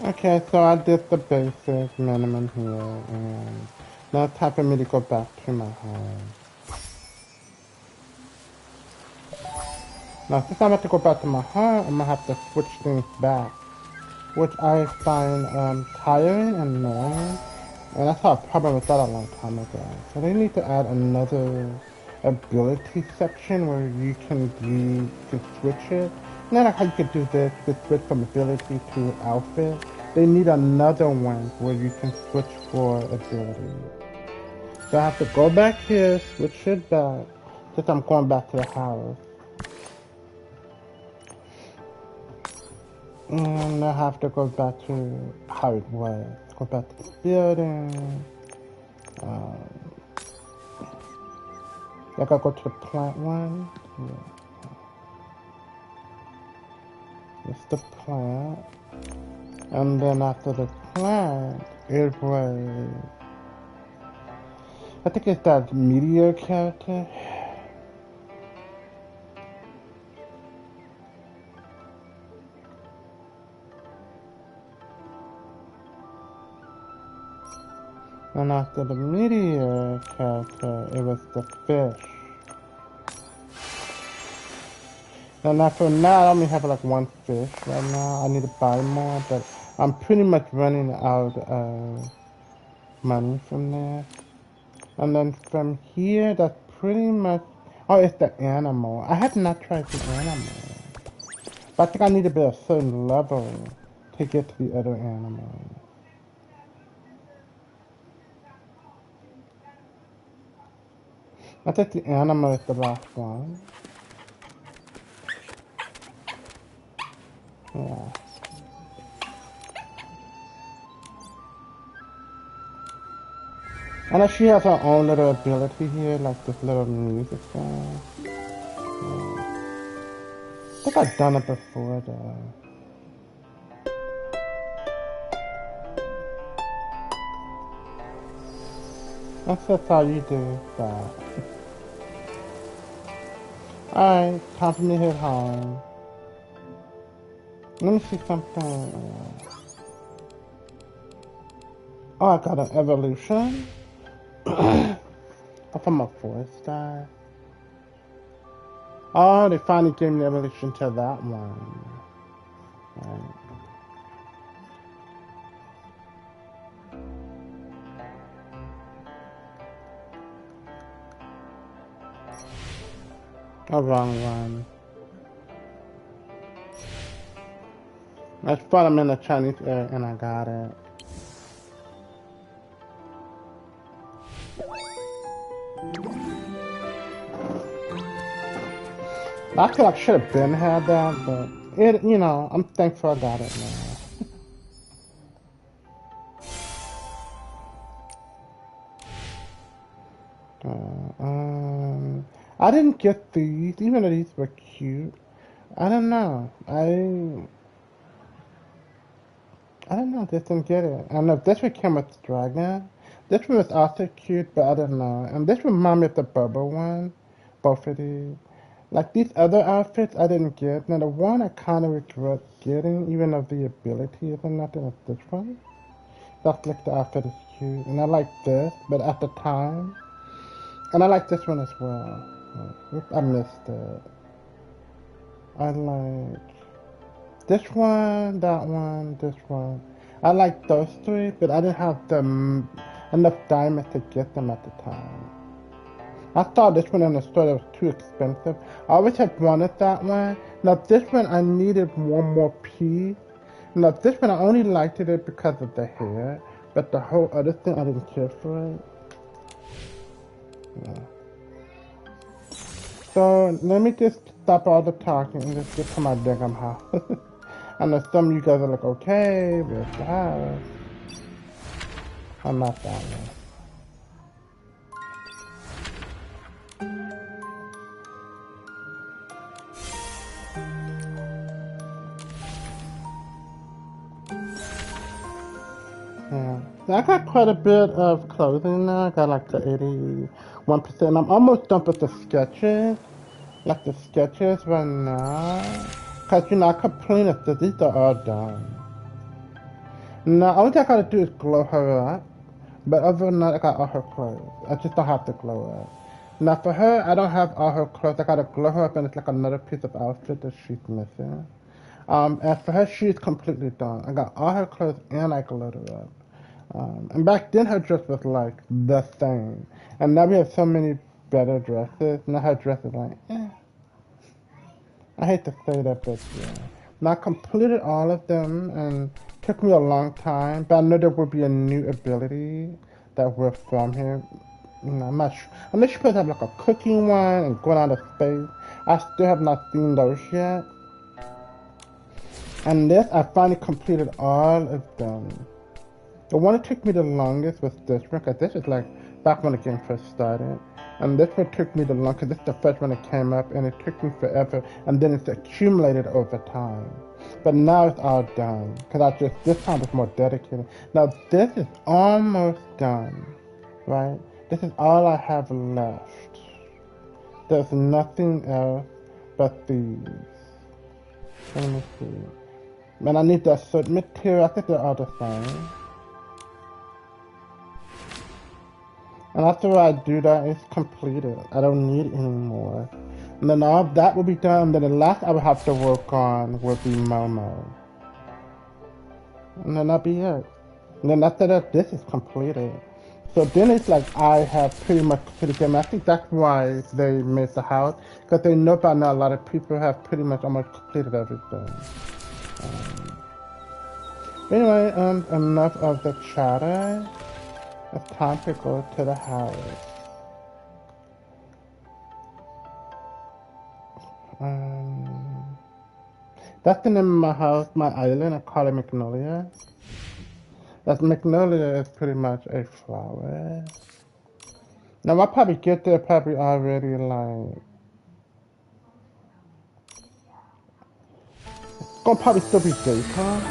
Okay, so I did the basic minimum here, and now it's time for me to go back to my home. Now, since I'm about to go back to my home, I'm gonna have to switch things back, which I find tiring and annoying, and I saw a problem with that a long time ago. So they need to add another ability section where you can switch it. Not like how you could do this, you could switch from ability to outfit. They need another one where you can switch for ability. So I have to go back here, switch it back, since I'm going back to the house. And I have to go back to how it was. Go back to the building. I gotta go to the plant one. Yeah. It's the plant. And then after the plant, it was... I think it's that meteor character. And after the meteor character, it was the fish. And after now, I only have like one fish right now. I need to buy more, but I'm pretty much running out of money from there. And then from here, that's pretty much... Oh, it's the animal. I have not tried the animal. But I think I need to be a certain level to get to the other animals. I think the animal is the last one. Yeah. And she has her own little ability here, like this little music thing. Yeah. I think I've done it before though. That's how you do that. Alright, time for me to hit home. Let me see something. Oh, I got an evolution. From a 4-star. Oh, they finally gave me the evolution to that one. Right. Oh, wrong one. I thought I'm in the Chinese area and I got it. I feel like I should have been had that, but it, you know, I'm thankful I got it now. I didn't get these, even though these were cute. I don't know. I don't know. Just didn't get it. I don't know if this one came with dragon. This one was also cute, but I don't know. And this reminded me of the bubble one. Both of these. Like these other outfits, I didn't get. Now the one I kind of regret getting, even though the ability isn't nothing, is this one. That's like the outfit is cute, and I like this, but at the time, and I like this one as well. I missed it. I like this one, that one, this one. I like those three, but I didn't have enough diamonds to get them at the time. I saw this one in the store that was too expensive. I always had wanted that one. Now this one I needed one more piece. Now this one I only liked it because of the hair, but the whole other thing I didn't care for it. Yeah. So let me just stop all the talking and just get to my damn house. I know some of you guys are like, okay, where's the house? I'm not that one. Yeah. So I got quite a bit of clothing now. I got like the 81%. I'm almost done with the sketches. Like the sketches right now. Cause you know I completed this. These are all done. Now all I gotta do is glow her up. But other than that, I got all her clothes. I just don't have to glow up. Now for her, I don't have all her clothes. I gotta glow her up and it's like another piece of outfit that she's missing. And for her, she's completely done. I got all her clothes and I glowed her up. And back then her dress was like the thing. And now we have so many better dresses. Now her dress is like, eh. I hate to say that, but yeah. Now I completed all of them and it took me a long time, but I know there will be a new ability that will from here. You know, I'm not sure. Unless you're supposed to have like a cooking one and going out of space. I still have not seen those yet. And this, I finally completed all of them. The one that took me the longest was this one, because this is like back when the game first started. And this one took me the longest, because this is the first one that came up, and it took me forever, and then it's accumulated over time. But now it's all done, because this time was more dedicated. Now this is almost done, right? This is all I have left. There's nothing else but these. Let me see. Man, I need that certain material. I think they're all the same. And after I do that, it's completed. I don't need it anymore. And then all that will be done. And then the last I will have to work on will be Momo. And then that'll be it. And then after that, this is completed. So then it's like I have pretty much completed the game. I think that's why they made the house, because they know by now a lot of people have pretty much almost completed everything. Anyway, enough of the chatter. It's time to go to the house. That's the name of my house, my island. I call it Magnolia. That Magnolia is pretty much a flower. Now I'll probably get there probably already like gonna probably still be daytime.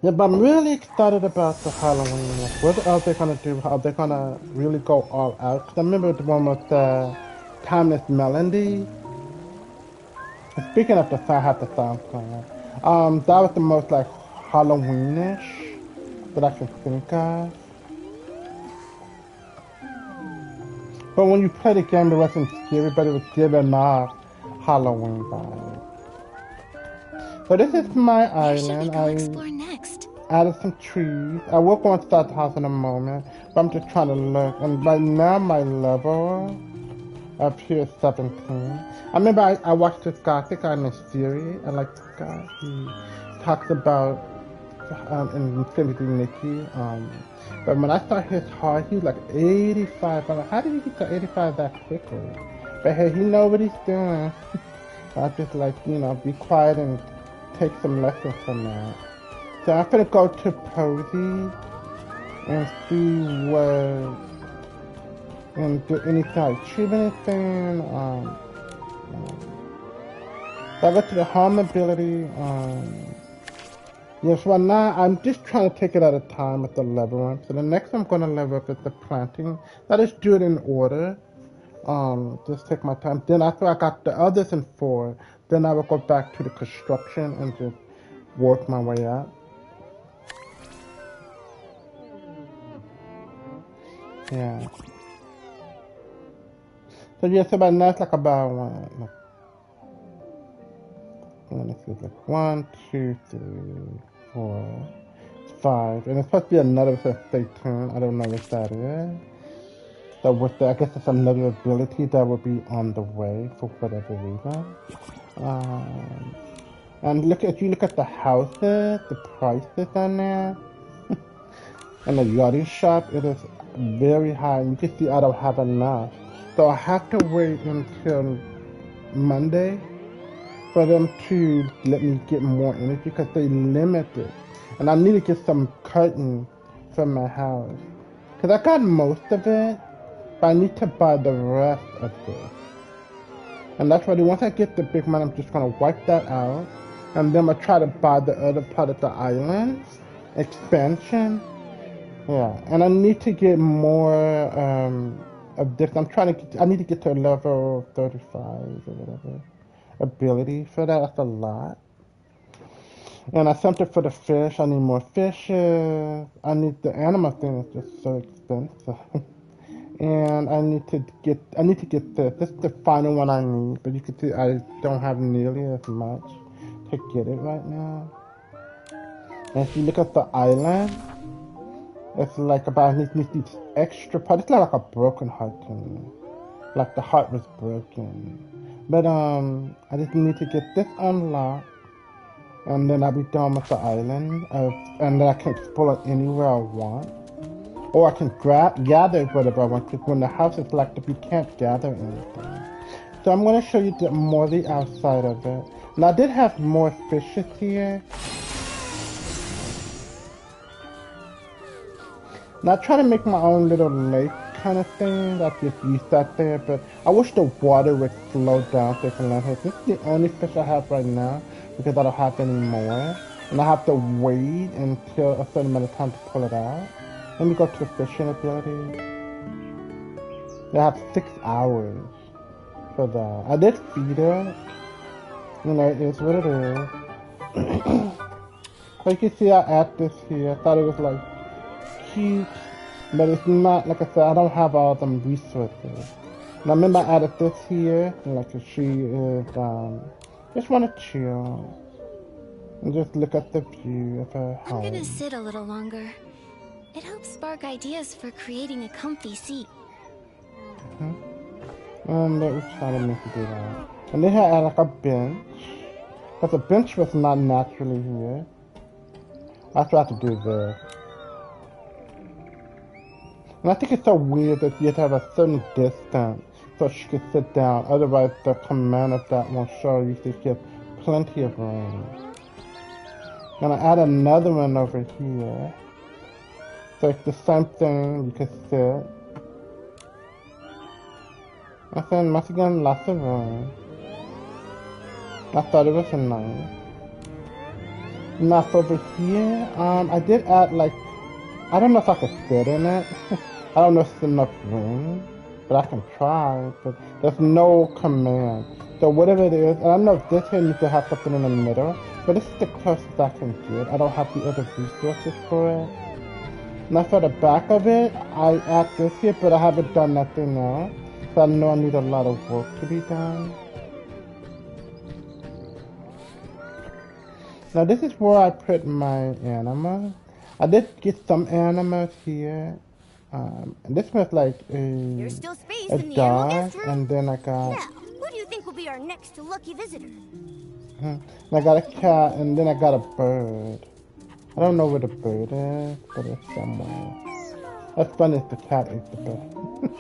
Yeah, but I'm really excited about the Halloween. Like, what are they gonna do? Are they gonna really go all out? 'Cause I remember the one with the Timeless Melody. Speaking of the sound, I have the sound playing. That was the most like Halloweenish that I can think of. But when you play the game, it wasn't scary, but it was giving off Halloween vibes. So this is my Where should we island. go I explore next? added some trees. I will go and start the house in a moment, but I'm just trying to look. And right now my level up here is 17. I remember I watched this guy, I think I'm in Siri. I like this guy. He talks about in Infinity Nikki. But when I saw his heart, he was like 85. I'm like, how did he get to 85 that quickly? But hey, he know what he's doing. I just like, you know, be quiet and take some lessons from that. So I'm gonna go to Posey and see what and do anything like achieve anything. So I go to the home ability. Yes, well now I'm just trying to take it at a time with the leveling. So the next I'm gonna level up is the planting. That is do it in order. Just take my time. Then after I got the others in 4, then I will go back to the construction and just work my way up. Yeah. So yeah, so by now it's like about let's see, like 1, 2, 3, 4, 5, and it's supposed to be another that says stay tuned. I don't know what that is. So with that, I guess it's another ability that will be on the way for whatever reason. And you look at the houses, the prices on there, and the yachting shop, it is very high. You can see I don't have enough. So I have to wait until Monday for them to let me get more energy because they limit it. And I need to get some curtains for my house. Because I got most of it, but I need to buy the rest of this. And that's why once I get the big money, I'm just going to wipe that out. And then I'll try to buy the other part of the island. Expansion. Yeah. And I need to get more of this. I need to get to level 35 or whatever. Ability for that. That's a lot. And I sent it for the fish. I need more fishes. I need the animal thing. It's just so expensive. And I need to get this. This is the final one I need, but you can see I don't have nearly as much to get it right now. And if you look at the island, it's like about I need these extra parts. It's like a broken heart to me. Like the heart was broken. But I just need to get this unlocked, and then I'll be done with the island. And then I can explore it anywhere I want. Or I can gather whatever I want, because when the house is locked up, you can't gather anything. So I'm going to show you more of the outside of it. Now I did have more fishes here. Now I try to make my own little lake kind of thing. I just use that there, but I wish the water would flow down so I can let her. This is the only fish I have right now, because I don't have any more. And I have to wait until a certain amount of time to pull it out. Let me go to the fishing ability. I have 6 hours for that. I did feed her. You know, it is what it is. So you can see I add this here. I thought it was like cute, but it's not. Like I said, I don't have all them resources. Now remember I added this here. Like she is Just want to chill and just look at the view of her I'm gonna home. sit a little longer. It helps spark ideas for creating a comfy seat. And let me try to make it do that. And they had like a bench. Because the bench was not naturally here. I tried to do this. And I think it's so weird that you have to have a certain distance so she could sit down. Otherwise, the command of that won't show you. So you get plenty of room. Gonna add another one over here. So it's the same thing. You can sit. I said, once again, lots of room. I thought it was nice. Now over here, I did add like, I don't know if I could fit in it. I don't know if there's enough room, but I can try. But there's no command. So whatever it is, and I know this here needs to have something in the middle, but this is the closest I can get. I don't have the other resources for it. Now for the back of it, I add this here, but I haven't done nothing else. So I know I need a lot of work to be done. Now this is where I put my animals. I did get some animals here. And this was like There's still space a in the animal dog, guest room. and then I got Now, who do you think will be our next lucky visitor? and I got a cat, and then I got a bird. I don't know where the bird is, but it's somewhere. That's funny if the cat ate the bird.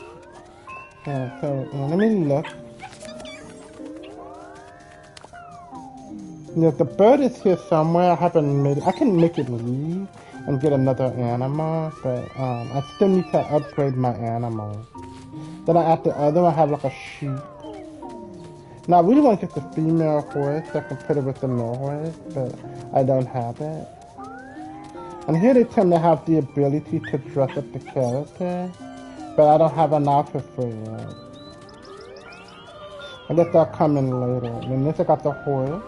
Yeah, so let me look. Yeah, the bird is here somewhere. I haven't made it. I can make it leave and get another animal, but I still need to upgrade my animal. Then at the other one, I have like a sheep. Now I really want to get the female horse so I can put it with the male horse, but I don't have it. And here they tend to have the ability to dress up the character, but I don't have an outfit for it. I guess that'll come in later. And then this I got the horse.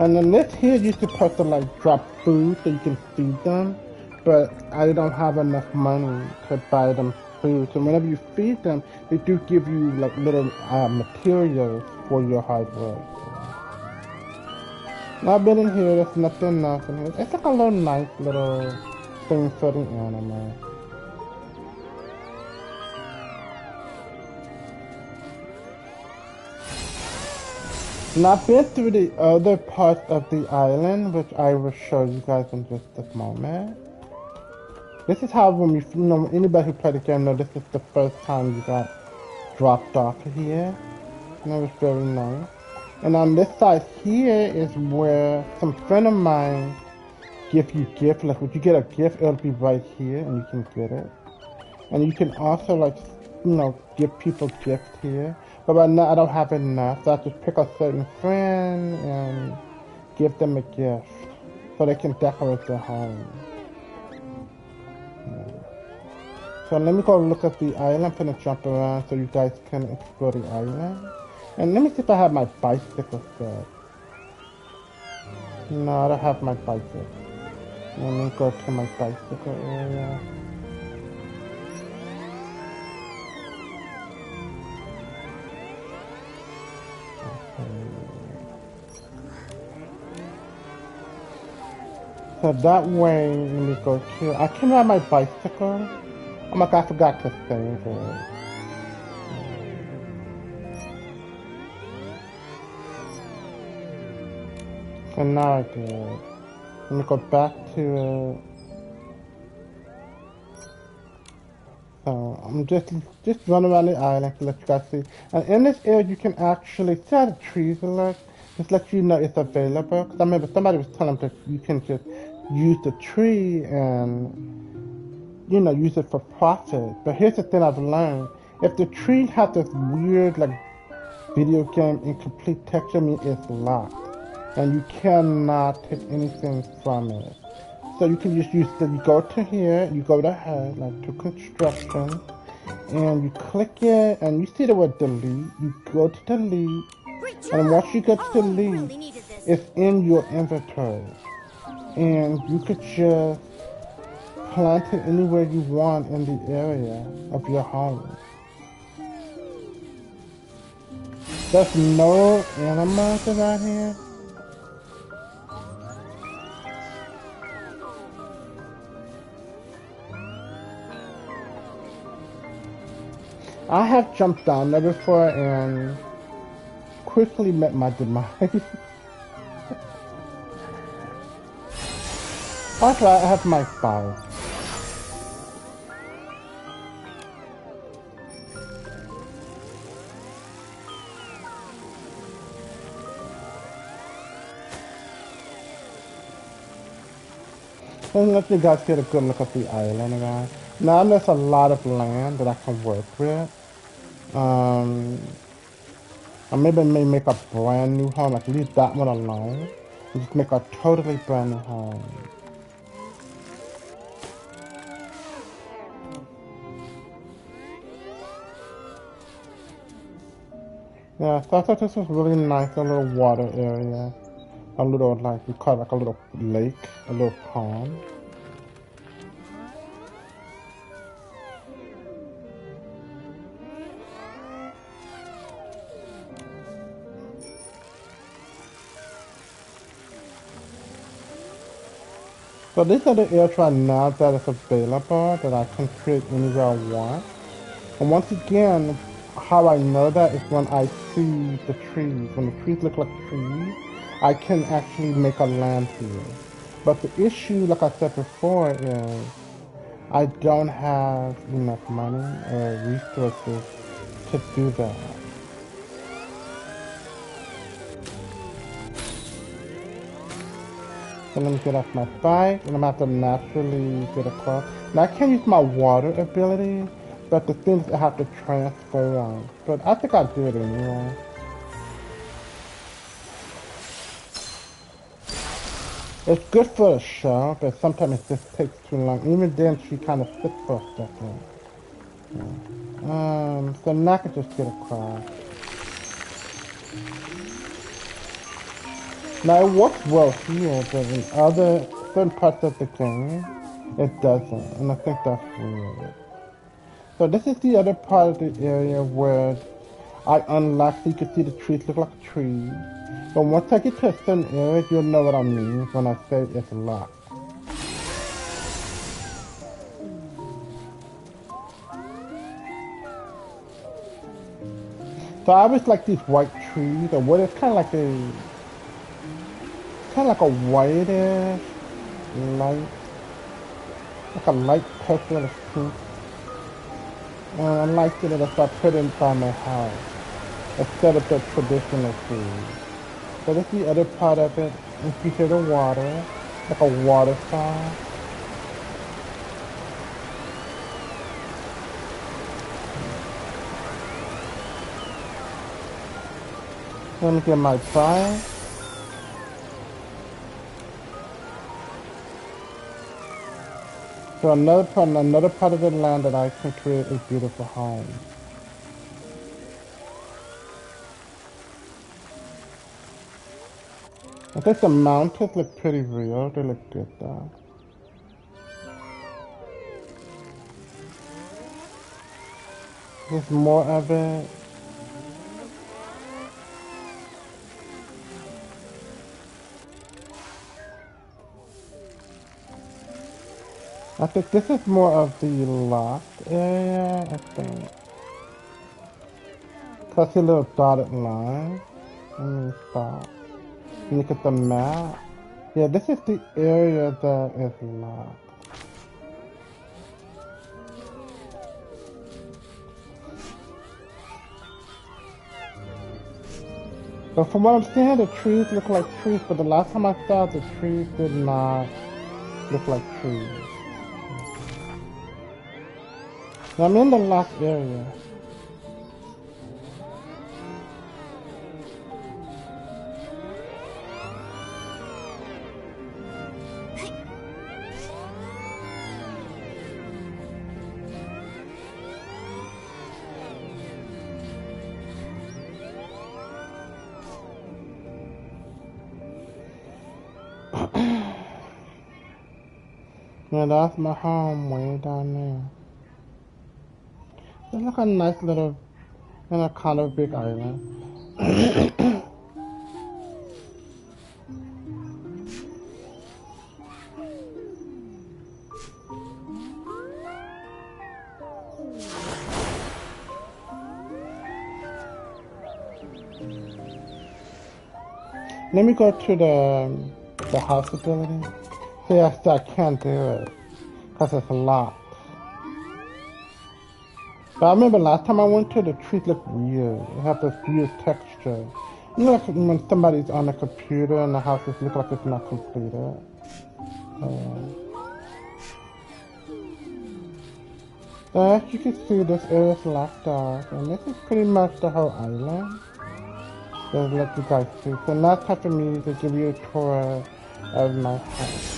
And then this here you're supposed to like drop food so you can feed them, but I don't have enough money to buy them food. So whenever you feed them, they do give you like little materials for your hard work. Now I've been in here, there's nothing else in here. It's like a little nice little thing for the animal. Now I've been through the other parts of the island, which I will show you guys in just a moment. This is how when you know, anybody who played the game know this is the first time you got dropped off here. And it was very nice. And on this side here is where some friend of mine give you gifts. Like when you get a gift, it'll be right here and you can get it. And you can also like, you know, give people gifts here. But right now I don't have enough, so I just pick a certain friend and give them a gift so they can decorate their home. Yeah. So let me go look at the island. I'm gonna jump around so you guys can explore the island. And let me see if I have my bicycle set. No, I don't have my bicycle. Let me go to my bicycle area. So that way, let me go to, I can ride my bicycle. Oh my god, I forgot to save it. So now I did. Let me go back to it. So I'm just running around the island to let you guys see. And in this area, you can actually see how the trees look. Just let you know it's available. Cause I remember somebody was telling me that you can just use the tree and, you know, use it for profit. But here's the thing I've learned. If the tree has this weird, like, video game incomplete texture, I mean, it's locked. And you cannot take anything from it. So you can just use the, you go to here, you go to head, like to construction, and you click it, and you see the word delete. You go to delete, and once you get to delete, it's in your inventory. And you could just plant it anywhere you want in the area of your home. There's no animals around here. I have jumped down there before and quickly met my demise. Also, I have my five. And let you guys get a good look at the island, guys. Now there's a lot of land that I can work with. I maybe may make a brand new home, like leave that one alone. And just make a totally brand new home. Yeah, so I thought this was really nice, a little water area. A little, like, we call it like a little lake, a little pond. So these are the areas right now that is available that I can create anywhere I want. And once again, how I know that is when I see the trees. When the trees look like trees, I can actually make a land here. But the issue, like I said before, is I don't have enough money or resources to do that. So let me get off my bike, and I'm gonna have to naturally get across. Now I can't use my water ability, but the things I have to transform. But I think I'll do it anyway. It's good for the show, but sometimes it just takes too long. Even then, she kind of sits for a second. So now I can just get across. Now it works well here, but in other certain parts of the game, it doesn't, and I think that's weird. So this is the other part of the area where I unlocked, so you can see the trees look like trees. But once I get to a certain area, you'll know what I mean when I say it's locked. So I always like these white trees, or what is kind of like a whitish light, like a light purplish pink. And I like it if I put it inside my house instead of the traditional trees. So this is the other part of it. If you hear the water, like a waterfall. Let me get my fire. So another part of the land that I can create a beautiful home. I think the mountains look pretty real. They look good though. There's more of it. I think this is more of the locked area, I think. I see a little dotted line. Let me stop. Look at the map. Yeah, this is the area that is locked. But from what I'm seeing, the trees look like trees, but the last time I saw the trees did not look like trees. Now I'm in the locked area. Yeah, that's my home way down there. It's like a nice little, and a kind of big island. Let me go to the house ability. See, I can't do it because it's locked. But I remember last time I went to, the trees looked weird. It had this weird texture. You know, like when somebody's on a computer and the house just looks like it's not completed. As you can see, this area is locked off, and this is pretty much the whole island. Just let you guys see. So now it's time for me to give you a tour of my house.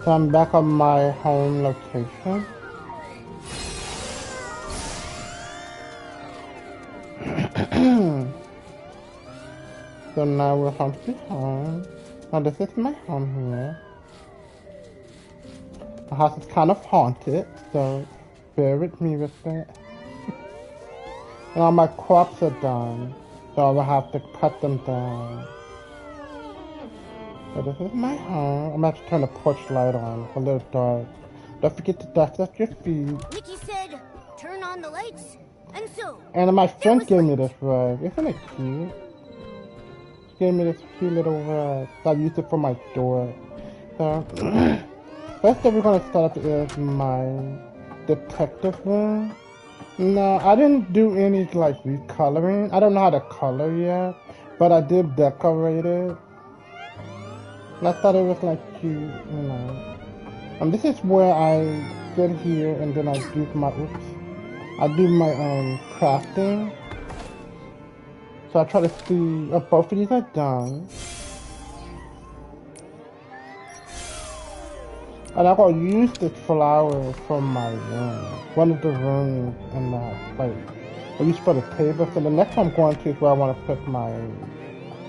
So I'm back on my home location. So now we're home sweet home. Now this is my home here. The house is kind of haunted, so bear with me with it. And all my crops are done, so I will have to cut them down. So this is my home. I'm going to turn the porch light on. It's a little dark. Don't forget to dust off your feet. Nikki said, turn on the lights, and so... And my friend gave me this rug. Isn't it cute? She gave me this cute little rug. So I used it for my door. So, first thing we're going to start up is my detective room. No, I didn't do any, like, recoloring. I don't know how to color yet. But I did decorate it. And I thought it was like cute, you know. This is where I sit here and then I do my crafting. So I try to see, both of these are done. And I'm gonna use the flowers from my room. One of the rooms in that place. I use for the table. So the next one I'm going to is where I want to put my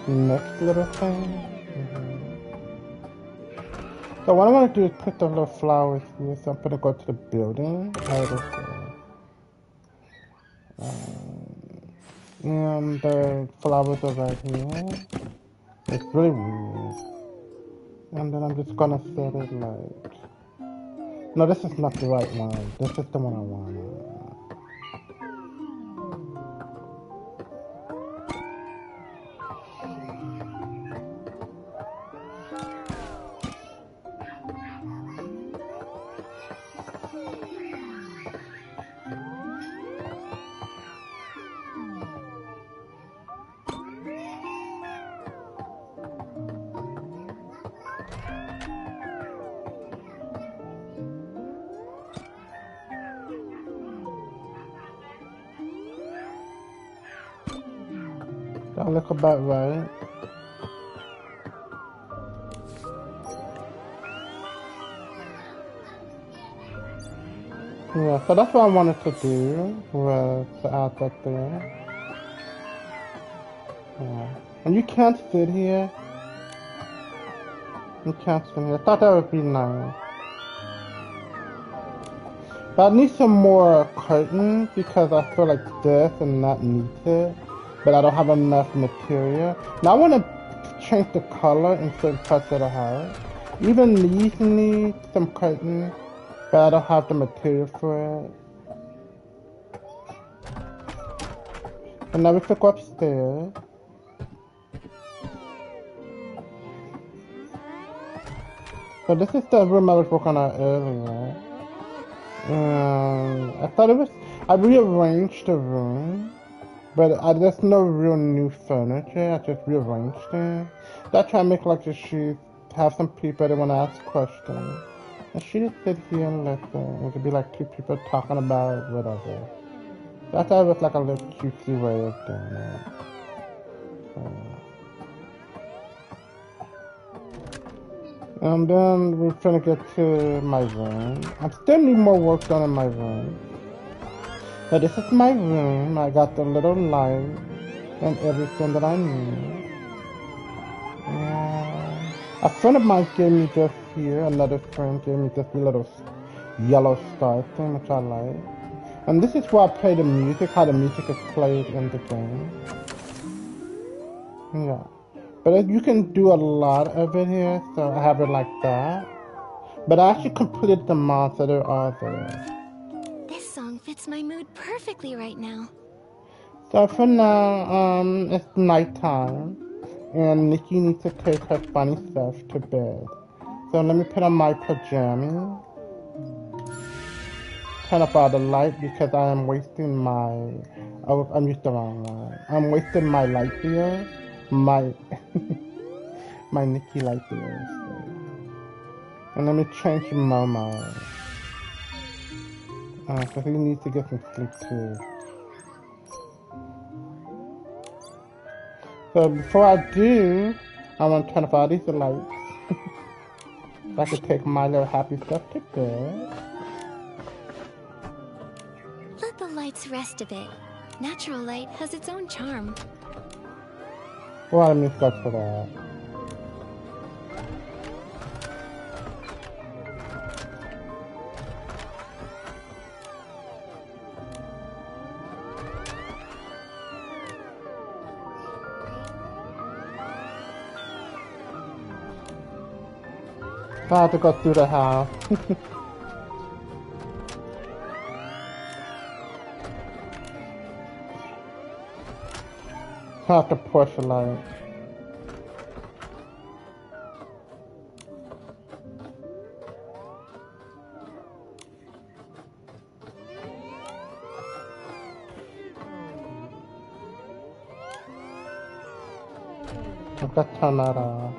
next little thing. So what I want to do is put the little flowers here. So I'm going to go to the building. And the flowers are right here. It's really weird. And then I'm just going to set it like... No, this is not the right one. This is the one I want. That look about right. Yeah, so that's what I wanted to do, was to add that there. Yeah. And you can't sit here. You can't sit here. I thought that would be nice. But I need some more curtains because I feel like this and that needs it. But I don't have enough material. Now I want to change the color in certain parts of the house. Even these need some curtains, but I don't have the material for it. And now we can go upstairs. So this is the room I was working on earlier. I thought it was... I rearranged the room. But there's no real new furniture. I just rearranged it. So I try to make like the sheets, have some people that want to ask questions. And she just sit here and listen. It could be like two people talking about whatever. So I thought it was like a little cutesy way of doing it. And then we're finna get to my room. I still need more work done in my room. So this is my room. I got the little light and everything that I need. And a friend of mine gave me this here. Another friend gave me this little yellow star thing, which I like. And this is where I play the music, how the music is played in the game. Yeah. But you can do a lot of it here, so I have it like that. But I actually completed the mods that are all there. This song fits my mood perfectly right now. So for now, it's nighttime, and Nikki needs to take her funny stuff to bed. So let me put on my pajamas, turn up all the light because I am wasting my, oh, I'm used the wrong one. I'm wasting my light bill, my, my Nikki light bill. So. And let me change Momo, because he needs to get some sleep too. So before I do, I want to turn off all these lights. So I can take my little happy stuff to bed. Let the lights rest a bit. Natural light has its own charm. Well, I mean, stuff for that. So I have to go through the house. I have to push a light. I've got to turn that off.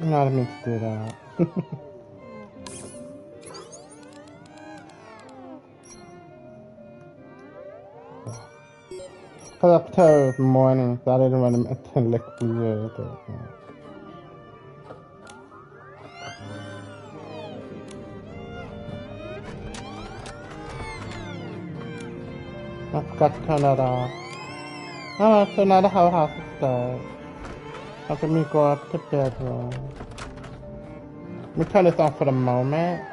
No, I didn't mean to do that. Because up till morning, so I didn't want to look weird. I forgot to turn that off. Oh, so now the whole house is dark. After me go up to bedroom. Let me turn this on for the moment.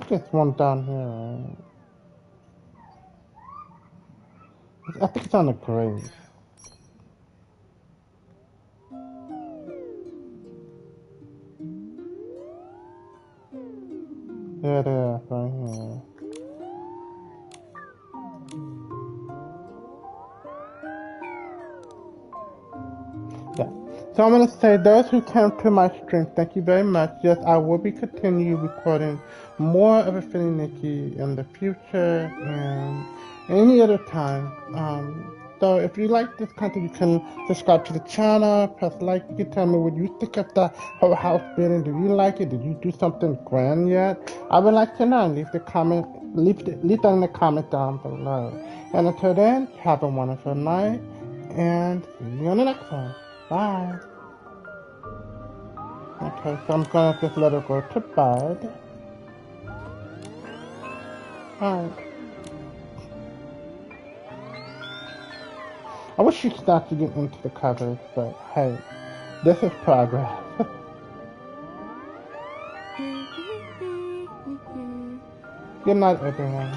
There's one down here, right? I think it's on the grave. There it is, right here. Yeah. So I'm going to say, those who came to my stream, thank you very much. Yes, I will be continue recording more of a Feeling Nikki in the future and any other time. So if you like this content, you can subscribe to the channel, press like. You can tell me what you think of the whole house building. Did you like it? Did you do something grand yet? I would like to know. Leave that in the comment down below. And until then, have a wonderful night and see you on the next one. Bye. Okay, so I'm gonna just let her go to bed. Alright. I wish she started to get into the covers, but hey, this is progress. Good night, everyone.